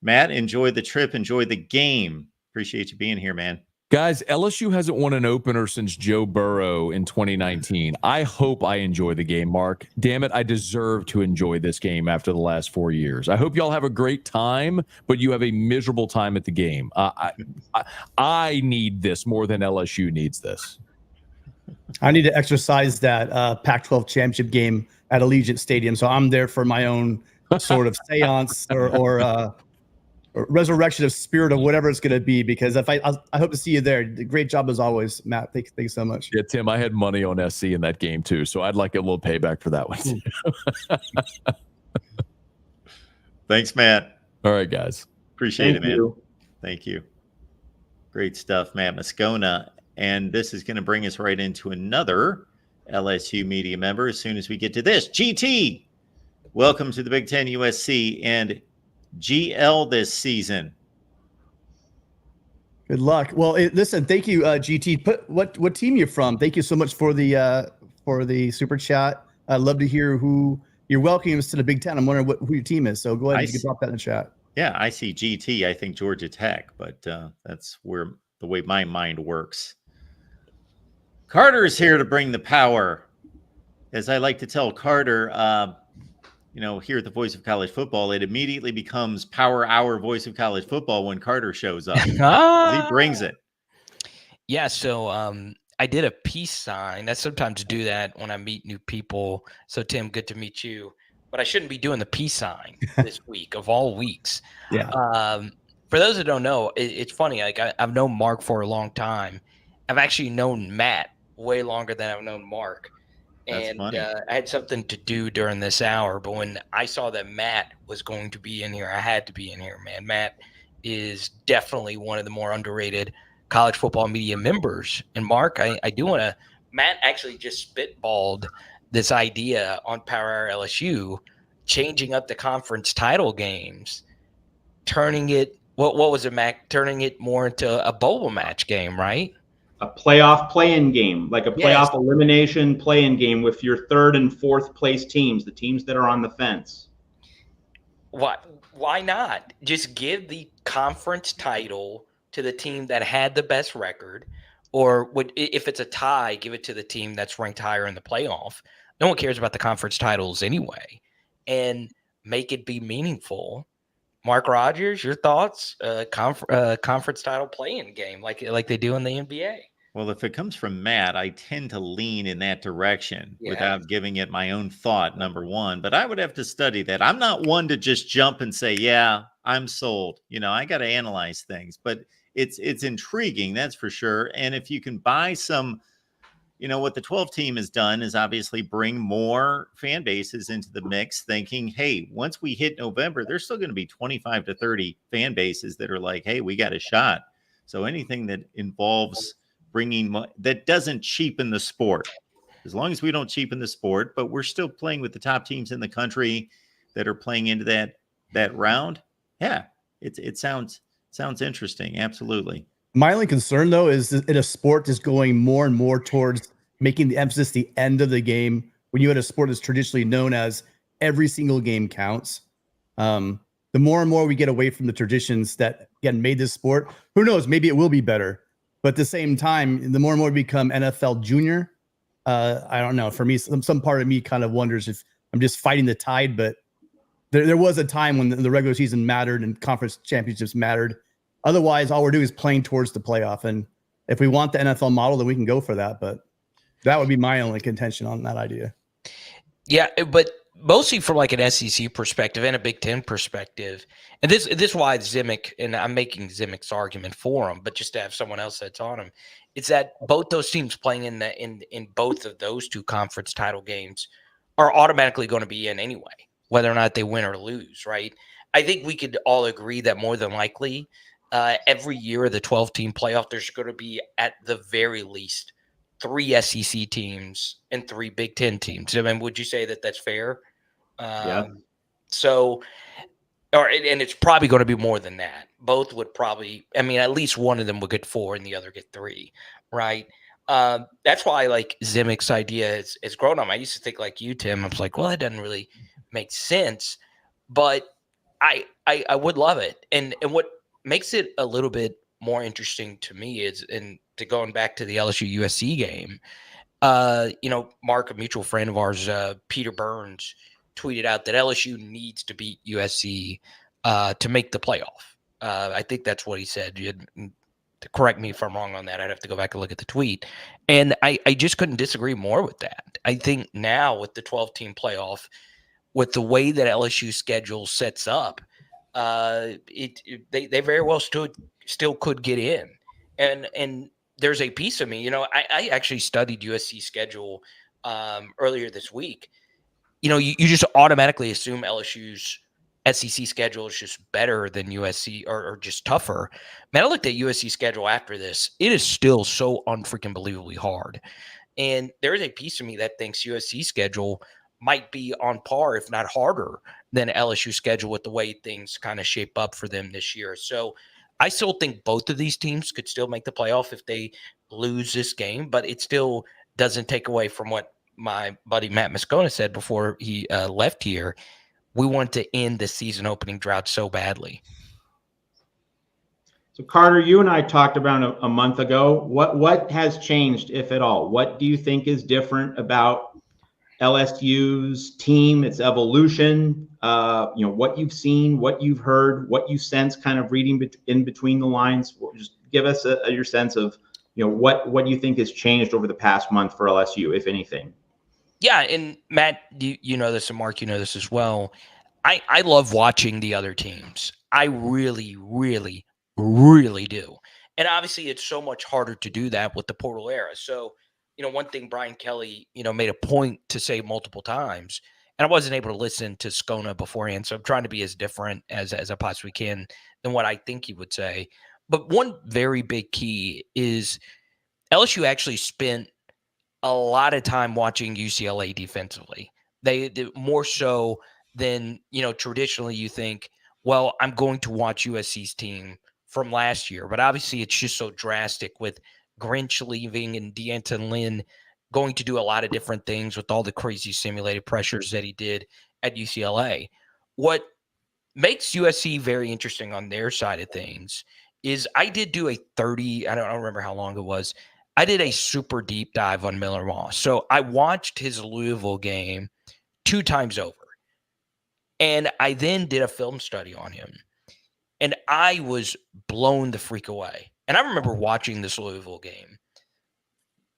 Matt, enjoy the trip. Enjoy the game. Appreciate you being here, man. Guys, LSU hasn't won an opener since Joe Burrow in 2019. I hope I enjoy the game, Mark. Damn it, I deserve to enjoy this game after the last 4 years. I hope y'all have a great time, but you have a miserable time at the game. I need this more than LSU needs this. I need to exercise that Pac-12 championship game at Allegiant Stadium, so I'm there for my own sort of seance or resurrection of spirit or whatever it's going to be, because I hope to see you there. Great job as always, Matt. Thank you so much. Yeah, Tim, I had money on SC in that game too, so I'd like a little payback for that one. Thanks, Matt. All right, guys. Appreciate it, man. Thank you. Great stuff, Matt Moscona. And this is going to bring us right into another LSU media member as soon as we get to this. GT, welcome to the Big Ten USC and GL this season. Good luck. Well, listen, thank you, GT. Put what team you're from. Thank you so much for the super chat. I'd love to hear who you're welcoming us to the Big Ten. I'm wondering who your team is. So go ahead, you can drop that in the chat. Yeah, I see GT. I think Georgia Tech, but that's where the way my mind works. Carter is here to bring the power. As I like to tell Carter, here at the Voice of College Football, it immediately becomes Power Hour Voice of College Football when Carter shows up. He brings it. Yeah, so I did a peace sign. I sometimes do that when I meet new people. So Tim, good to meet you. But I shouldn't be doing the peace sign this week of all weeks. Yeah. For those that don't know, it's funny. Like I've known Mark for a long time. I've actually known Matt way longer than I've known Mark. That's funny. I had something to do during this hour, but when I saw that Matt was going to be in here, I had to be in here, man. Matt is definitely one of the more underrated college football media members. And Mark, I do want to – Matt actually just spitballed this idea on Power Hour LSU, changing up the conference title games, turning it – what was it, Matt? Turning it more into a bowl match game, right? A playoff play-in game, like a playoff elimination play-in game with your third and fourth place teams, the teams that are on the fence. Why not? Just give the conference title to the team that had the best record, or if it's a tie, give it to the team that's ranked higher in the playoff. No one cares about the conference titles anyway, and make it be meaningful. Mark Rogers, your thoughts? Conference title play-in game like they do in the NBA. Well, if it comes from Matt, I tend to lean in that direction without giving it my own thought, number one. But I would have to study that. I'm not one to just jump and say, yeah, I'm sold. I got to analyze things. But it's intriguing, that's for sure. And if you can buy some, what the 12 team has done is obviously bring more fan bases into the mix, thinking, hey, once we hit November, there's still going to be 25 to 30 fan bases that are like, hey, we got a shot. So anything that involves bringing that doesn't cheapen the sport, as long as we don't cheapen the sport, but we're still playing with the top teams in the country that are playing into that round. Yeah, it sounds interesting. Absolutely. My only concern, though, is that a sport is going more and more towards making the emphasis the end of the game. When you had a sport that's traditionally known as every single game counts, the more and more we get away from the traditions that again made this sport. Who knows? Maybe it will be better. But at the same time, the more and more we become NFL junior, I don't know. For me, some part of me kind of wonders if I'm just fighting the tide. But there was a time when the regular season mattered and conference championships mattered. Otherwise, all we're doing is playing towards the playoff. And if we want the NFL model, then we can go for that. But that would be my only contention on that idea. Yeah, but mostly from like an SEC perspective and a Big Ten perspective. And this is why Zimick, and I'm making Zimick's argument for him, but just to have someone else that's on him, it's that both those teams playing in both of those two conference title games are automatically going to be in anyway, whether or not they win or lose, right? I think we could all agree that more than likely every year of the 12-team playoff, there's going to be at the very least 3 SEC teams and 3 Big Ten teams. I mean, would you say that that's fair? Yeah. So, and it's probably going to be more than that. Both would probably, I mean, at least one of them would get 4 and the other get 3, right? That's why like Zimick's idea is grown on. I used to think like you, Tim. I was like, well, that doesn't really make sense, but I would love it. And what makes it a little bit more interesting to me is, and to going back to the LSU USC game, Mark, a mutual friend of ours, Peter Burns, tweeted out that LSU needs to beat USC to make the playoff. I think that's what he said. To correct me if I'm wrong on that, I'd have to go back and look at the tweet. And I just couldn't disagree more with that. I think now with the 12-team playoff, with the way that LSU schedule sets up, they very well still could get in. And there's a piece of me, I actually studied USC schedule earlier this week. You just automatically assume LSU's SEC schedule is just better than USC or just tougher. Man, I looked at USC schedule after this. It is still so unfreaking believably hard. And there is a piece of me that thinks USC schedule might be on par, if not harder, than LSU schedule with the way things kind of shape up for them this year. So I still think both of these teams could still make the playoff if they lose this game, but it still doesn't take away from what my buddy Matt Moscona said before he left here. We want to end the season opening drought so badly. So Carter, you and I talked about a month ago. What has changed, if at all? What do you think is different about LSU's team, its evolution? What you've seen, what you've heard, what you sense, kind of reading in between the lines. Just give us your sense of what you think has changed over the past month for LSU, if anything. Yeah, and Matt, you know this, and Mark, you know this as well. I love watching the other teams. I really, really, really do. And obviously, it's so much harder to do that with the portal era. So, one thing Brian Kelly, made a point to say multiple times, and I wasn't able to listen to Scona beforehand, so I'm trying to be as different as I possibly can than what I think he would say. But one very big key is LSU actually spent a lot of time watching UCLA defensively. They more so than, traditionally you think, well, I'm going to watch USC's team from last year. But obviously it's just so drastic with Grinch leaving and D'Anton Lynn going to do a lot of different things with all the crazy simulated pressures that he did at UCLA. What makes USC very interesting on their side of things is I did do a 30, I don't remember how long it was. I did a super deep dive on Miller Moss. So I watched his Louisville game 2 times over. And I then did a film study on him. And I was blown the freak away. And I remember watching this Louisville game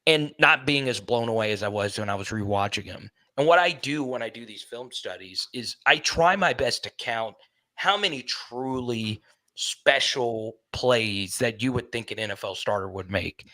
and not being as blown away as I was when I was rewatching him. And what I do when I do these film studies is I try my best to count how many truly special plays that you would think an NFL starter would make.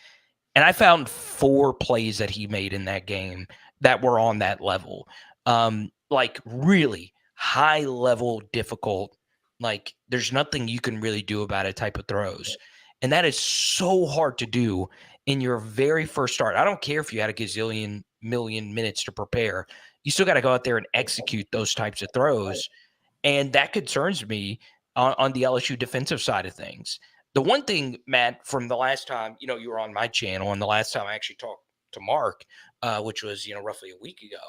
And I found 4 plays that he made in that game that were on that level. Like really high level, difficult, like there's nothing you can really do about it type of throws. And that is so hard to do in your very first start. I don't care if you had a gazillion million minutes to prepare. You still got to go out there and execute those types of throws. And that concerns me on the LSU defensive side of things. The one thing, Matt, from the last time, you were on my channel and the last time I actually talked to Mark, which was, roughly a week ago,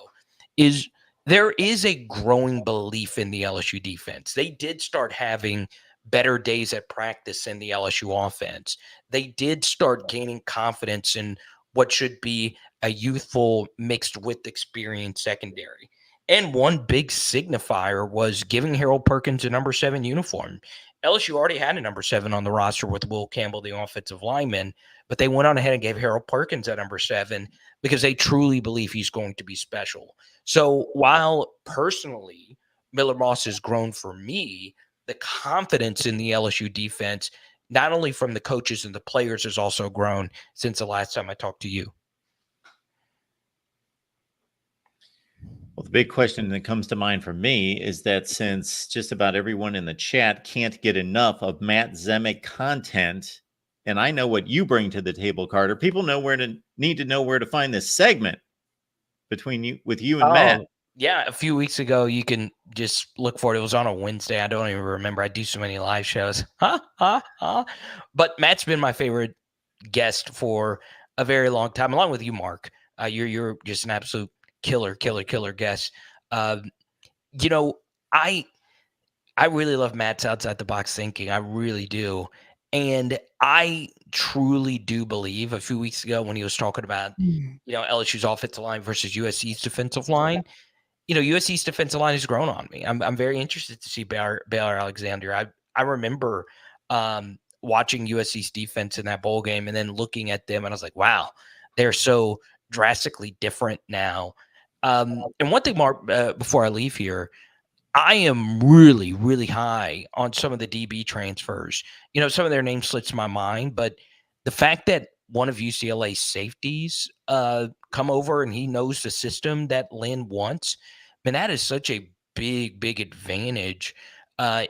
is there is a growing belief in the LSU defense. They did start having better days at practice in the LSU offense. They did start gaining confidence in what should be a youthful mixed with experience secondary. And one big signifier was giving Harold Perkins a number 7 uniform. LSU already had a number 7 on the roster with Will Campbell, the offensive lineman, but they went on ahead and gave Harold Perkins that number 7 because they truly believe he's going to be special. So while personally Miller Moss has grown for me, the confidence in the LSU defense, not only from the coaches and the players, has also grown since the last time I talked to you. Well, the big question that comes to mind for me is that since just about everyone in the chat can't get enough of Matt Zemek content, and I know what you bring to the table, Carter, people need to know where to find this segment with you and Matt. Yeah, a few weeks ago, you can just look for it. It was on a Wednesday. I don't even remember. I do so many live shows. But Matt's been my favorite guest for a very long time, along with you, Mark. You're just an absolute killer guest. I really love Matt's outside the box thinking. I really do. And I truly do believe a few weeks ago when he was talking about, LSU's offensive line versus USC's defensive line, USC's defensive line has grown on me. I'm very interested to see Baylor Alexander. I remember watching USC's defense in that bowl game and then looking at them and I was like, wow, they're so drastically different now. And one thing, Mark, before I leave here, I am really, really high on some of the DB transfers. Some of their names slips my mind, but the fact that one of UCLA's safeties come over and he knows the system that Lynn wants, man, that is such a big advantage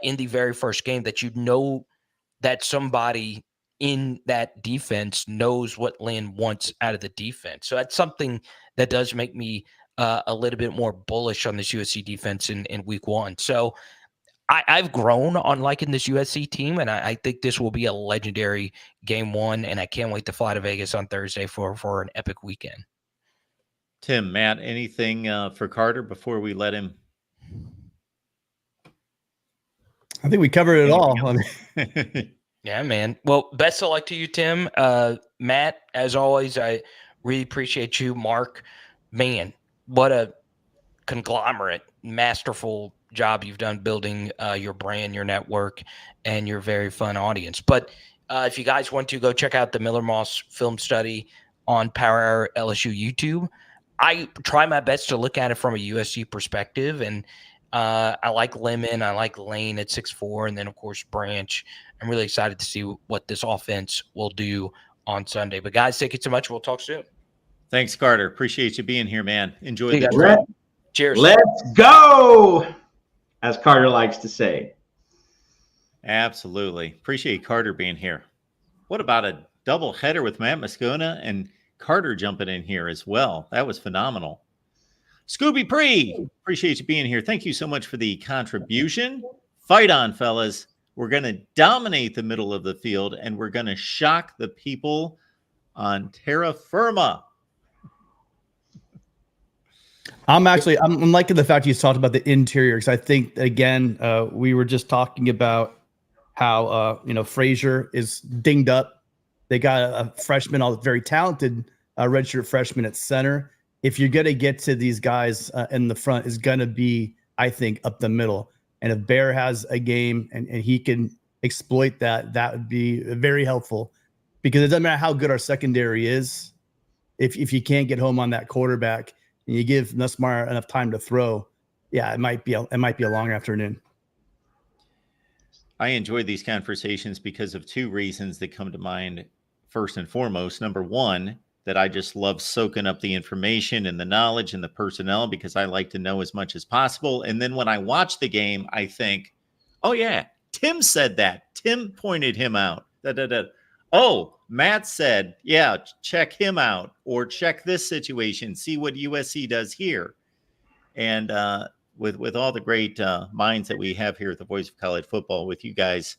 in the very first game that that somebody in that defense knows what Lynn wants out of the defense. So that's something that does make me a little bit more bullish on this USC defense in week 1. So I've grown on liking this USC team, and I think this will be a legendary game one, and I can't wait to fly to Vegas on Thursday for an epic weekend. Tim, Matt, anything for Carter before we let him? I think we covered it all. Yeah, man. Well, best of luck to you, Tim. Matt, as always, I really appreciate you. Mark, man, what a conglomerate, masterful job you've done building your brand, your network, and your very fun audience. But if you guys want to go check out the Miller Moss film study on Power Hour LSU YouTube, I try my best to look at it from a USC perspective, and I like Lemon, I like Lane at 6'4", and then of course Branch. I'm really excited to see what this offense will do on Sunday. But guys, thank you so much. We'll talk soon. Thanks, Carter. Appreciate you being here, man. Enjoy See you the guys. trip. Cheers. Let's go, as Carter likes to say. Absolutely. Appreciate Carter being here. What about a double header with Matt Moscona and Carter jumping in here as well? That was phenomenal. Scooby Pre, appreciate you being here. Thank you so much for the contribution. Fight on, fellas. We're going to dominate the middle of the field, and we're going to shock the people on terra firma. I'm liking the fact you talked about the interior, because I think, again, we were just talking about how Frazier is dinged up. They got a freshman, all very talented redshirt freshman at center. If you're going to get to these guys in the front, is going to be, I think, up the middle. And if Bear has a game and he can exploit that, that would be very helpful, because it doesn't matter how good our secondary is. If you can't get home on that quarterback and you give Nussmeier enough time to throw, yeah, it might be a long afternoon. I enjoy these conversations because of two reasons that come to mind. First and foremost, number one, that I just love soaking up the information and the knowledge and the personnel, because I like to know as much as possible. And then when I watch the game, I think, oh yeah, Tim said that. Tim pointed him out. Oh, Matt said, yeah, check him out, or check this situation, see what USC does here. And with all the great minds that we have here at the Voice of College Football, with you guys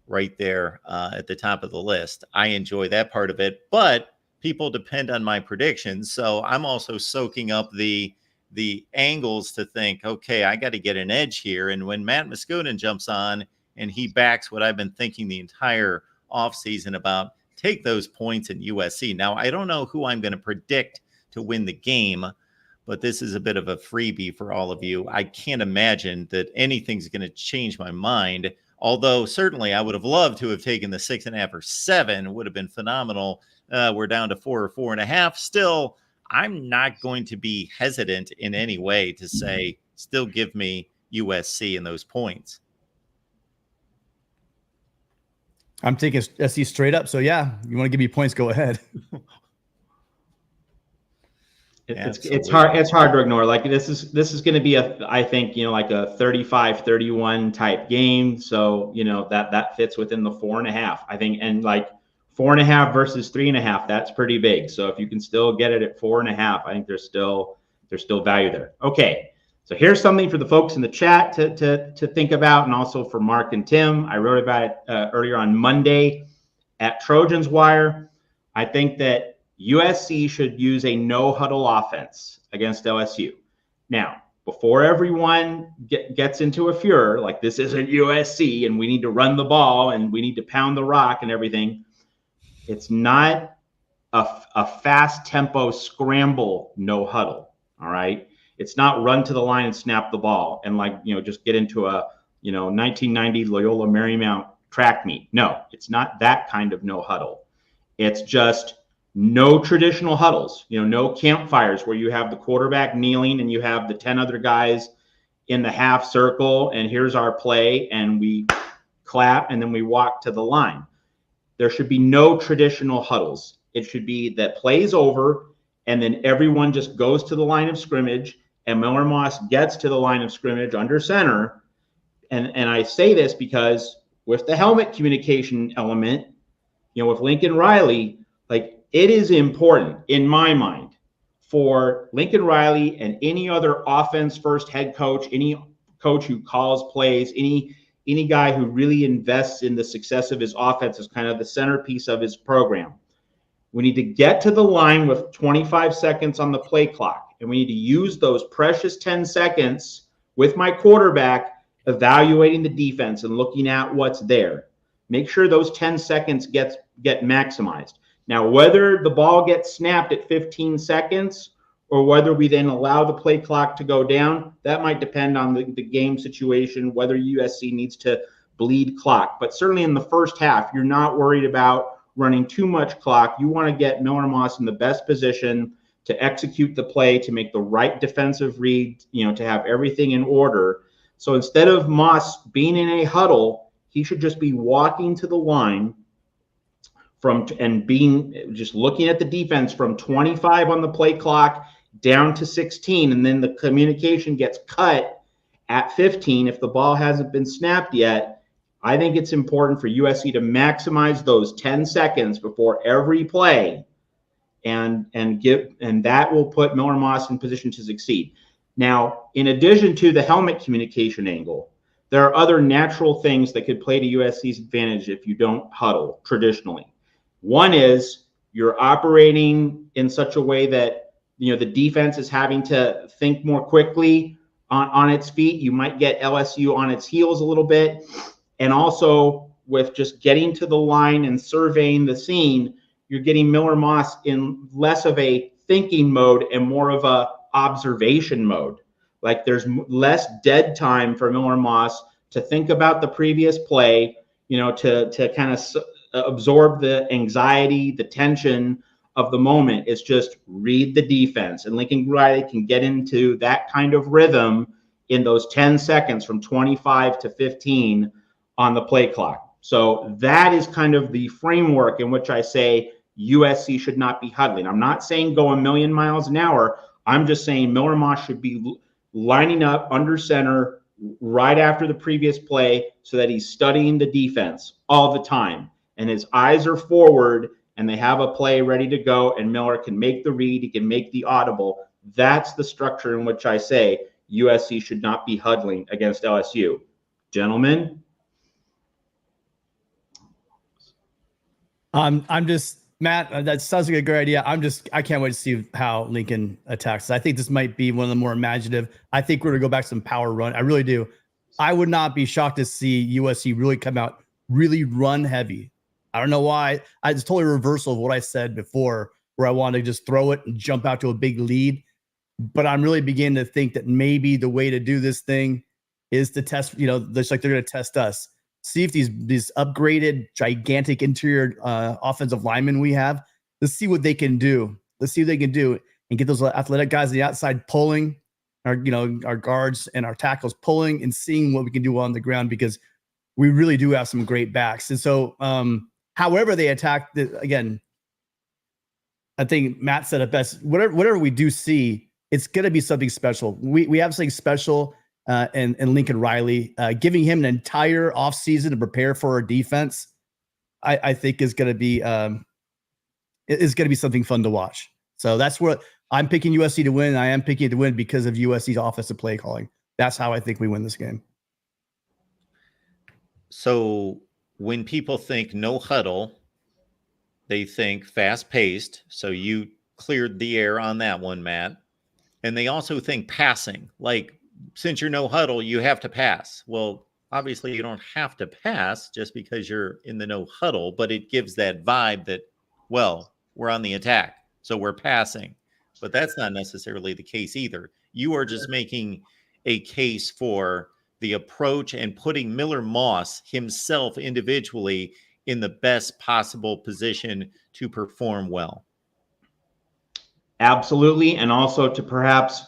right there at the top of the list, I enjoy that part of it. But people depend on my predictions, so I'm also soaking up the angles to think, okay, I got to get an edge here. And when Matt Moscona jumps on and he backs what I've been thinking the entire offseason about, take those points in USC. Now, I don't know who I'm going to predict to win the game, but this is a bit of a freebie for all of you. I can't imagine that anything's going to change my mind, although certainly I would have loved to have taken the 6.5 or 7. It would have been phenomenal. We're down to 4 or 4.5. Still, I'm not going to be hesitant in any way to say, still give me USC in those points. I'm taking SC straight up. So yeah, you want to give me points, go ahead. It's hard to ignore. Like this is going to be I think, like a 35-31 type game. So, that fits within the 4.5, I think. And like 4.5 versus 3.5, that's pretty big. So if you can still get it at 4.5, I think there's still value there. Okay. So here's something for the folks in the chat to think about, and also for Mark and Tim. I wrote about it earlier on Monday at Trojan's Wire. I think that USC should use a no-huddle offense against LSU. Now, before everyone gets into a furor, like this isn't USC and we need to run the ball and we need to pound the rock and everything, it's not a fast tempo scramble no-huddle, all right? It's not run to the line and snap the ball and just get into a 1990 Loyola Marymount track meet. No, it's not that kind of no huddle. It's just no traditional huddles, no campfires where you have the quarterback kneeling and you have the 10 other guys in the half circle and here's our play and we clap and then we walk to the line. There should be no traditional huddles. It should be that play's over and then everyone just goes to the line of scrimmage and Miller Moss gets to the line of scrimmage under center. And I say this because with the helmet communication element, with Lincoln Riley, like it is important in my mind for Lincoln Riley and any other offense first head coach, any coach who calls plays, any guy who really invests in the success of his offense is kind of the centerpiece of his program. We need to get to the line with 25 seconds on the play clock, and we need to use those precious 10 seconds with my quarterback evaluating the defense and looking at what's there. Make sure those 10 seconds get maximized. Now, whether the ball gets snapped at 15 seconds or whether we then allow the play clock to go down, that might depend on the game situation, whether USC needs to bleed clock. But certainly in the first half, you're not worried about running too much clock. You want to get Miller Moss in the best position to execute the play, to make the right defensive read, to have everything in order. So instead of Moss being in a huddle, he should just be walking to the line and just looking at the defense from 25 on the play clock down to 16, and then the communication gets cut at 15 if the ball hasn't been snapped yet. I think it's important for USC to maximize those 10 seconds before every play, and that will put Miller Moss in position to succeed. Now, in addition to the helmet communication angle, there are other natural things that could play to USC's advantage if you don't huddle traditionally. One is you're operating in such a way that the defense is having to think more quickly on its feet. You might get LSU on its heels a little bit. And also with just getting to the line and surveying the scene, you're getting Miller Moss in less of a thinking mode and more of a observation mode. Like there's less dead time for Miller Moss to think about the previous play, to kind of absorb the anxiety, the tension of the moment. It's just read the defense, and Lincoln Riley can get into that kind of rhythm in those 10 seconds from 25 to 15 on the play clock. So that is kind of the framework in which I say USC should not be huddling. I'm not saying go a million miles an hour. I'm just saying Miller Moss should be lining up under center right after the previous play so that he's studying the defense all the time, and his eyes are forward and they have a play ready to go, and Miller can make the read, he can make the audible. That's the structure in which I say USC should not be huddling against LSU. Gentlemen? I'm just, Matt, that sounds like a great idea. I can't wait to see how Lincoln attacks. I think this might be one of the more imaginative. I think we're going to go back to some power run. I really do. I would not be shocked to see USC really come out, really run heavy. I don't know why. It's totally reversal of what I said before, where I wanted to just throw it and jump out to a big lead. But I'm really beginning to think that maybe the way to do this thing is to test, just like they're going to test us. See if these upgraded, gigantic interior offensive linemen we have, let's see what they can do. Let's see what they can do and get those athletic guys on the outside pulling, our guards and our tackles pulling, and seeing what we can do on the ground, because we really do have some great backs. And so, however they attack, again, I think Matt said it best. Whatever we do see, it's going to be something special. We have something special. And Lincoln Riley, giving him an entire offseason to prepare for our defense, I think is going to be something fun to watch. So that's what I'm picking USC to win. I am picking it to win because of USC's offensive play calling. That's how I think we win this game. So when people think no huddle, they think fast paced. So you cleared the air on that one, Matt. And they also think passing, like, since you're no huddle, you have to pass. Well, obviously you don't have to pass just because you're in the no huddle, but it gives that vibe that, well, we're on the attack, so we're passing. But that's not necessarily the case either. You are just making a case for the approach and putting Miller Moss himself individually in the best possible position to perform well. Absolutely. And also to perhaps,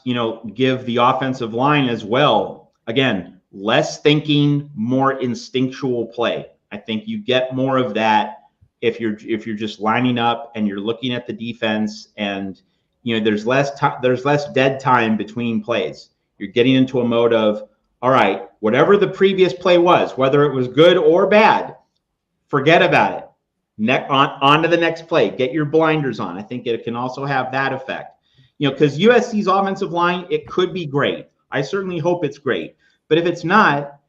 give the offensive line as well, again, less thinking, more instinctual play. I think you get more of that if you're just lining up and you're looking at the defense, and there's less dead time between plays. You're getting into a mode of, all right, whatever the previous play was, whether it was good or bad, forget about it. On to the next play. Get your blinders on. I think it can also have that effect. Because USC's offensive line, it could be great. I certainly hope it's great. But if it's not,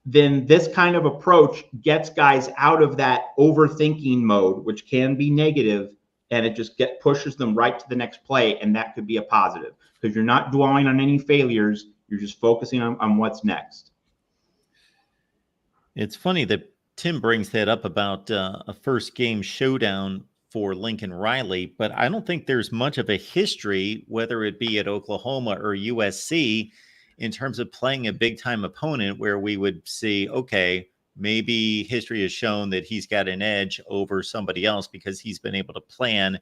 then this kind of approach gets guys out of that overthinking mode, which can be negative, and it just pushes them right to the next play, and that could be a positive because you're not dwelling on any failures. You're just focusing on what's next. It's funny that Tim brings that up about a first game showdown for Lincoln Riley, but I don't think there's much of a history, whether it be at Oklahoma or USC, in terms of playing a big time opponent where we would see, okay, maybe history has shown that he's got an edge over somebody else because he's been able to plan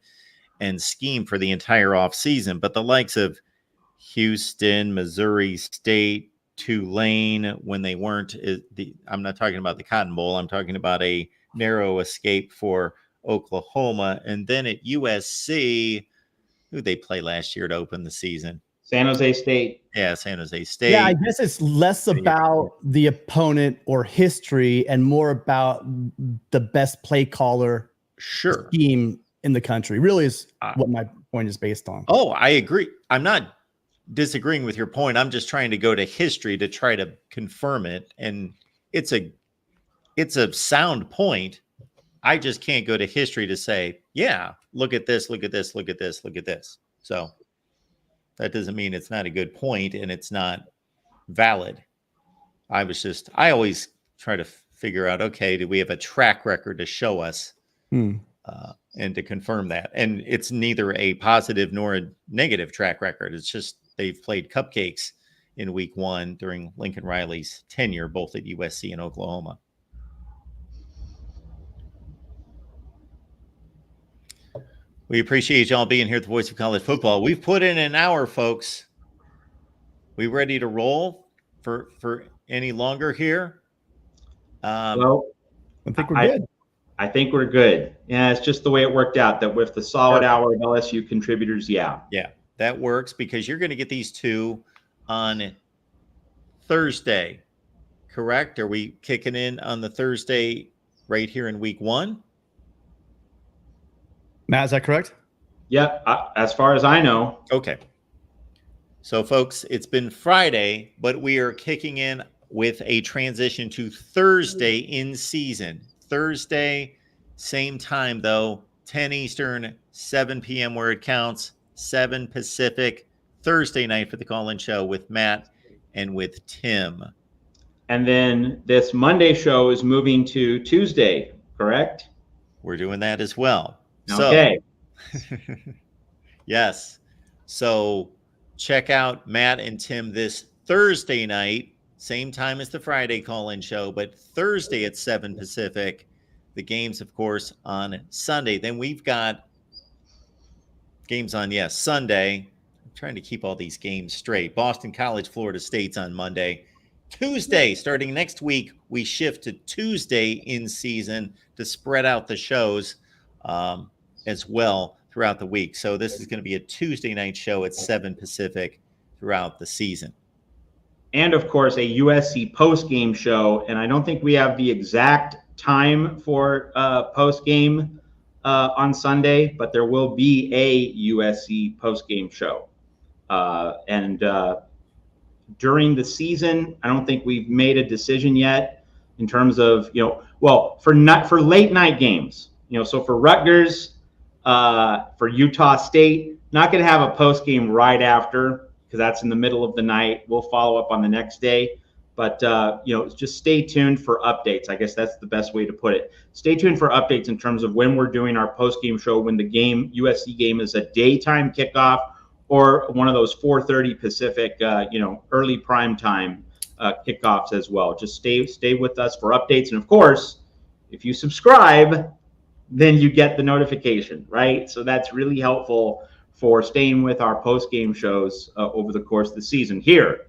and scheme for the entire offseason. But the likes of Houston, Missouri State, Tulane, when they weren't, I'm not talking about the Cotton Bowl, I'm talking about a narrow escape for Oklahoma. And then at USC, who did they play last year to open the season? San Jose State. Yeah, San Jose State. Yeah, I guess it's less about the opponent or history and more about the best play caller scheme in the country. Really is what my point is based on. Oh, I agree. I'm not disagreeing with your point. I'm just trying to go to history to try to confirm it. And it's a sound point. I just can't go to history to say, yeah, look at this, look at this, look at this, look at this. So that doesn't mean it's not a good point and it's not valid. I always try to figure out, okay, do we have a track record to show us and to confirm that? And it's neither a positive nor a negative track record. It's just they've played cupcakes in week one during Lincoln Riley's tenure, both at USC and Oklahoma. We appreciate y'all being here at the Voice of College Football. We've put in an hour, folks. We ready to roll for any longer here? Well, I think we're good. I think we're good. Yeah, it's just the way it worked out that with the solid hour of LSU contributors, yeah. Yeah, that works because you're going to get these two on Thursday, correct? Are we kicking in on the Thursday right here in week one? Matt, is that correct? Yep, as far as I know. Okay. So, folks, it's been Friday, but we are kicking in with a transition to Thursday in season. Thursday, same time, though, 10 Eastern, 7 p.m. where it counts, 7 Pacific, Thursday night for the call-in show with Matt and with Tim. And then this Monday show is moving to Tuesday, correct? We're doing that as well. Okay. So, yes. So check out Matt and Tim this Thursday night, same time as the Friday call-in show, but Thursday at 7 Pacific. The games, of course, on Sunday. Then we've got games on, Sunday. I'm trying to keep all these games straight. Boston College, Florida State's on Monday. Tuesday, starting next week, we shift to Tuesday in season to spread out the shows as well throughout the week. So this is going to be a Tuesday night show at 7 Pacific throughout the season. And, of course, a USC post-game show. And I don't think we have the exact time for post-game on Sunday, but there will be a USC post-game show. And during the season, I don't think we've made a decision yet in terms of, for late night games, so for Rutgers, for Utah State, not going to have a post game right after because that's in the middle of the night. We'll follow up on the next day, but just stay tuned for updates. I guess that's the best way to put it. Stay tuned for updates in terms of when we're doing our post game show, when the USC game is a daytime kickoff or one of those 4:30 Pacific, early prime time kickoffs as well. Just stay with us for updates, and of course, if you subscribe, then you get the notification, right? So that's really helpful for staying with our post-game shows over the course of the season here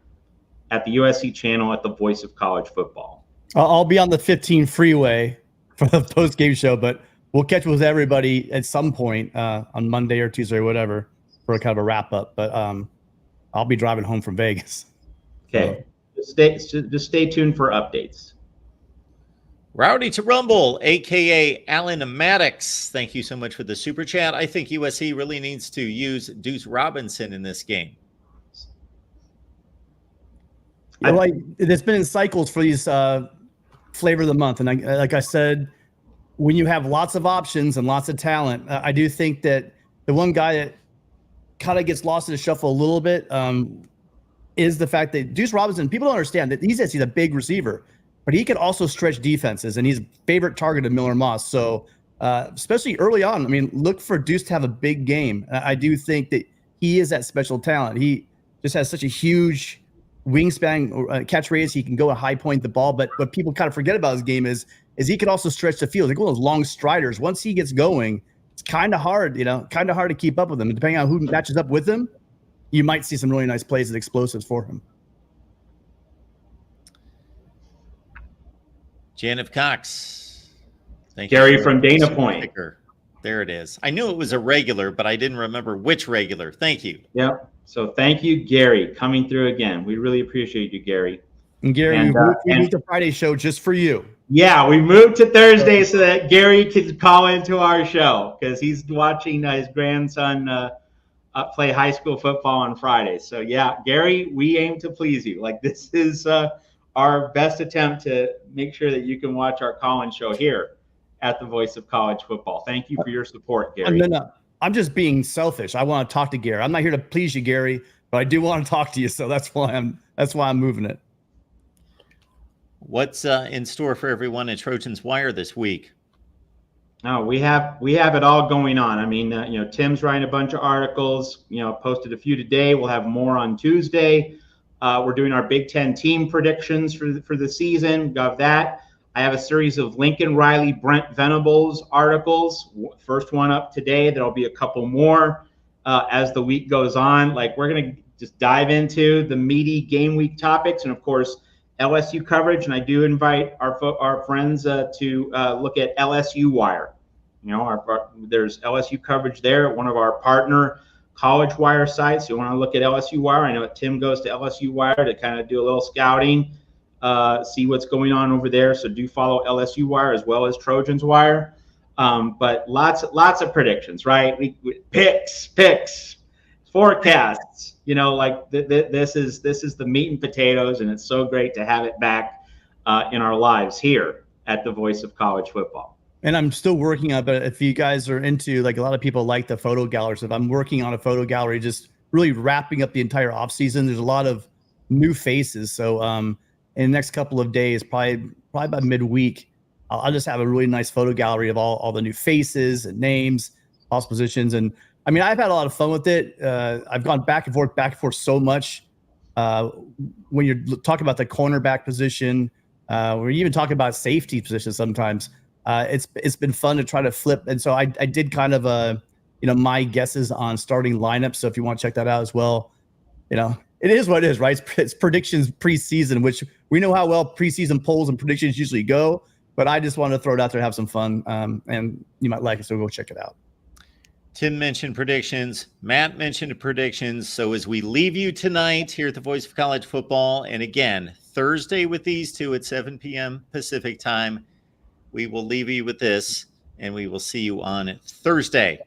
at the USC channel at the Voice of College Football. I'll be on the 15 freeway for the post-game show, but we'll catch with everybody at some point on Monday or Tuesday or whatever for a kind of a wrap-up. But I'll be driving home from Vegas. Okay, just stay tuned for updates. Rowdy to Rumble, a.k.a. Alan Maddox. Thank you so much for the super chat. I think USC really needs to use Deuce Robinson in this game. like it's been in cycles for these flavor of the month. And like I said, when you have lots of options and lots of talent, I do think that the one guy that kind of gets lost in the shuffle a little bit is the fact that Deuce Robinson, people don't understand that he's a big receiver, but he can also stretch defenses, and he's a favorite target of Miller Moss. So especially early on, I mean, look for Deuce to have a big game. I do think that he is that special talent. He just has such a huge wingspan, catch radius. He can go and high point the ball, but what people kind of forget about his game is he can also stretch the field. Like one of those long striders. Once he gets going, it's kind of hard, to keep up with him. And depending on who matches up with him, you might see some really nice plays and explosives for him. Janet Cox. Thank you. Gary from Dana Point. There it is. I knew it was a regular, but I didn't remember which regular. Thank you. Yep. So thank you, Gary, coming through again. We really appreciate you, Gary. And Gary, we moved the Friday show just for you. Yeah, we moved to Thursday so that Gary could call into our show because he's watching his grandson play high school football on Friday. So yeah, Gary, we aim to please you. Like this is our best attempt to make sure that you can watch our call-in show here at the Voice of College Football. Thank you for your support, Gary. No. I'm just being selfish. I want to talk to Gary. I'm not here to please you, Gary, but I do want to talk to you. So that's why I'm moving it. What's in store for everyone at Trojans Wire this week? No, we have it all going on. I mean, Tim's writing a bunch of articles. Posted a few today. We'll have more on Tuesday. We're doing our Big Ten team predictions for the season. Got that. I have a series of Lincoln Riley, Brent Venables articles. First one up today. There'll be a couple more as the week goes on. Like we're gonna just dive into the meaty game week topics, and of course LSU coverage. And I do invite our friends to look at LSU Wire. There's LSU coverage there at one of our partner College Wire sites. You want to look at LSU Wire. I know that Tim goes to LSU Wire to kind of do a little scouting. See what's going on over there. So do follow LSU Wire as well as Trojans Wire. But lots of predictions, right? We picks, forecasts. This is the meat and potatoes, and it's so great to have it back in our lives here at the Voice of College Football. And I'm still working on, but if you guys are into, like a lot of people like the photo galleries, if I'm working on a photo gallery, just really wrapping up the entire off season, there's a lot of new faces. So in the next couple of days, probably by midweek, I'll just have a really nice photo gallery of all the new faces and names, lost positions. And I mean, I've had a lot of fun with it. I've gone back and forth so much. When you're talking about the cornerback position, or even talking about safety positions sometimes, it's been fun to try to flip. And so I did kind of my guesses on starting lineups. So if you want to check that out as well, it is what it is, right? It's predictions preseason, which we know how well preseason polls and predictions usually go. But I just wanted to throw it out there and have some fun, and you might like it, so go check it out. Tim mentioned predictions. Matt mentioned predictions. So as we leave you tonight here at the Voice of College Football, and again, Thursday with these two at 7 p.m. Pacific time, we will leave you with this, and we will see you on Thursday.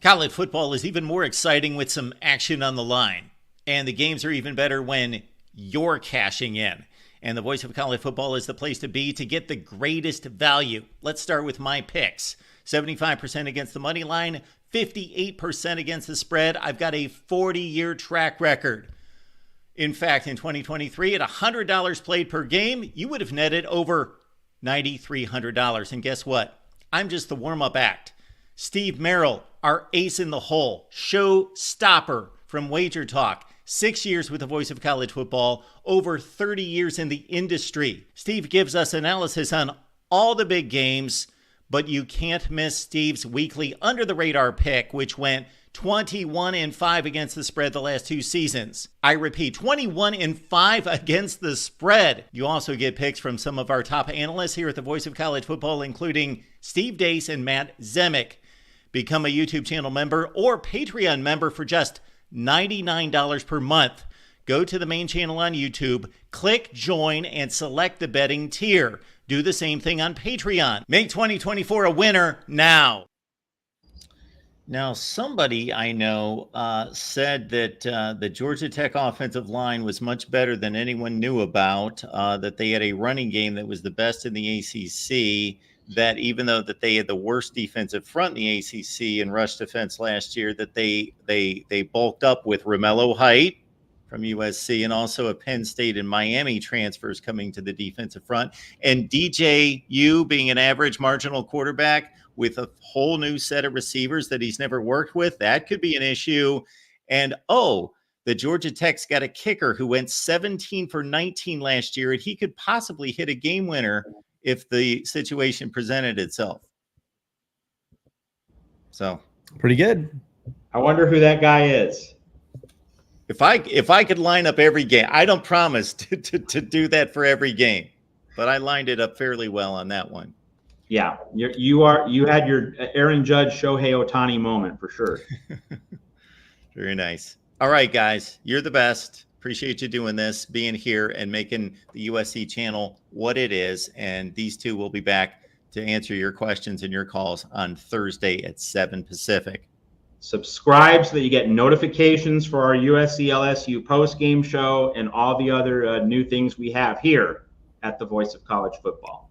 College football is even more exciting with some action on the line, and the games are even better when you're cashing in. And the Voice of College Football is the place to be to get the greatest value. Let's start with my picks. 75% against the money line, 58% against the spread. I've got a 40-year track record. In fact, in 2023, at $100 played per game, you would have netted over $9,300. And guess what? I'm just the warm-up act. Steve Merrill, our ace in the hole, show stopper from Wager Talk. 6 years with the Voice of College Football, over 30 years in the industry. Steve gives us analysis on all the big games, but you can't miss Steve's weekly under-the-radar pick, which went 21-5 against the spread the last two seasons. I repeat, 21-5 against the spread. You also get picks from some of our top analysts here at the Voice of College Football, including Steve Dace and Matt Zemek. Become a YouTube channel member or Patreon member for just $99 per month. Go to the main channel on YouTube, click join, and select the betting tier. Do the same thing on Patreon. Make 2024 a winner now. Now, somebody I know said that the Georgia Tech offensive line was much better than anyone knew about, that they had a running game that was the best in the ACC, that even though that they had the worst defensive front in the ACC in rush defense last year, that they bulked up with Romello Height from USC and also a Penn State and Miami transfers coming to the defensive front. And DJU being an average marginal quarterback with a whole new set of receivers that he's never worked with, that could be an issue. And the Georgia Tech's got a kicker who went 17 for 19 last year, and he could possibly hit a game winner if the situation presented itself. So Pretty good. I wonder who that guy is. if I could line up every game, I don't promise to do that for every game, but I lined it up fairly well on that one. Yeah, you had your Aaron Judge, Shohei Ohtani moment for sure. Very nice. All right, guys, you're the best. Appreciate you doing this, being here, and making the USC channel what it is. And these two will be back to answer your questions and your calls on Thursday at 7 Pacific. Subscribe so that you get notifications for our USC LSU post-game show and all the other new things we have here at the Voice of College Football.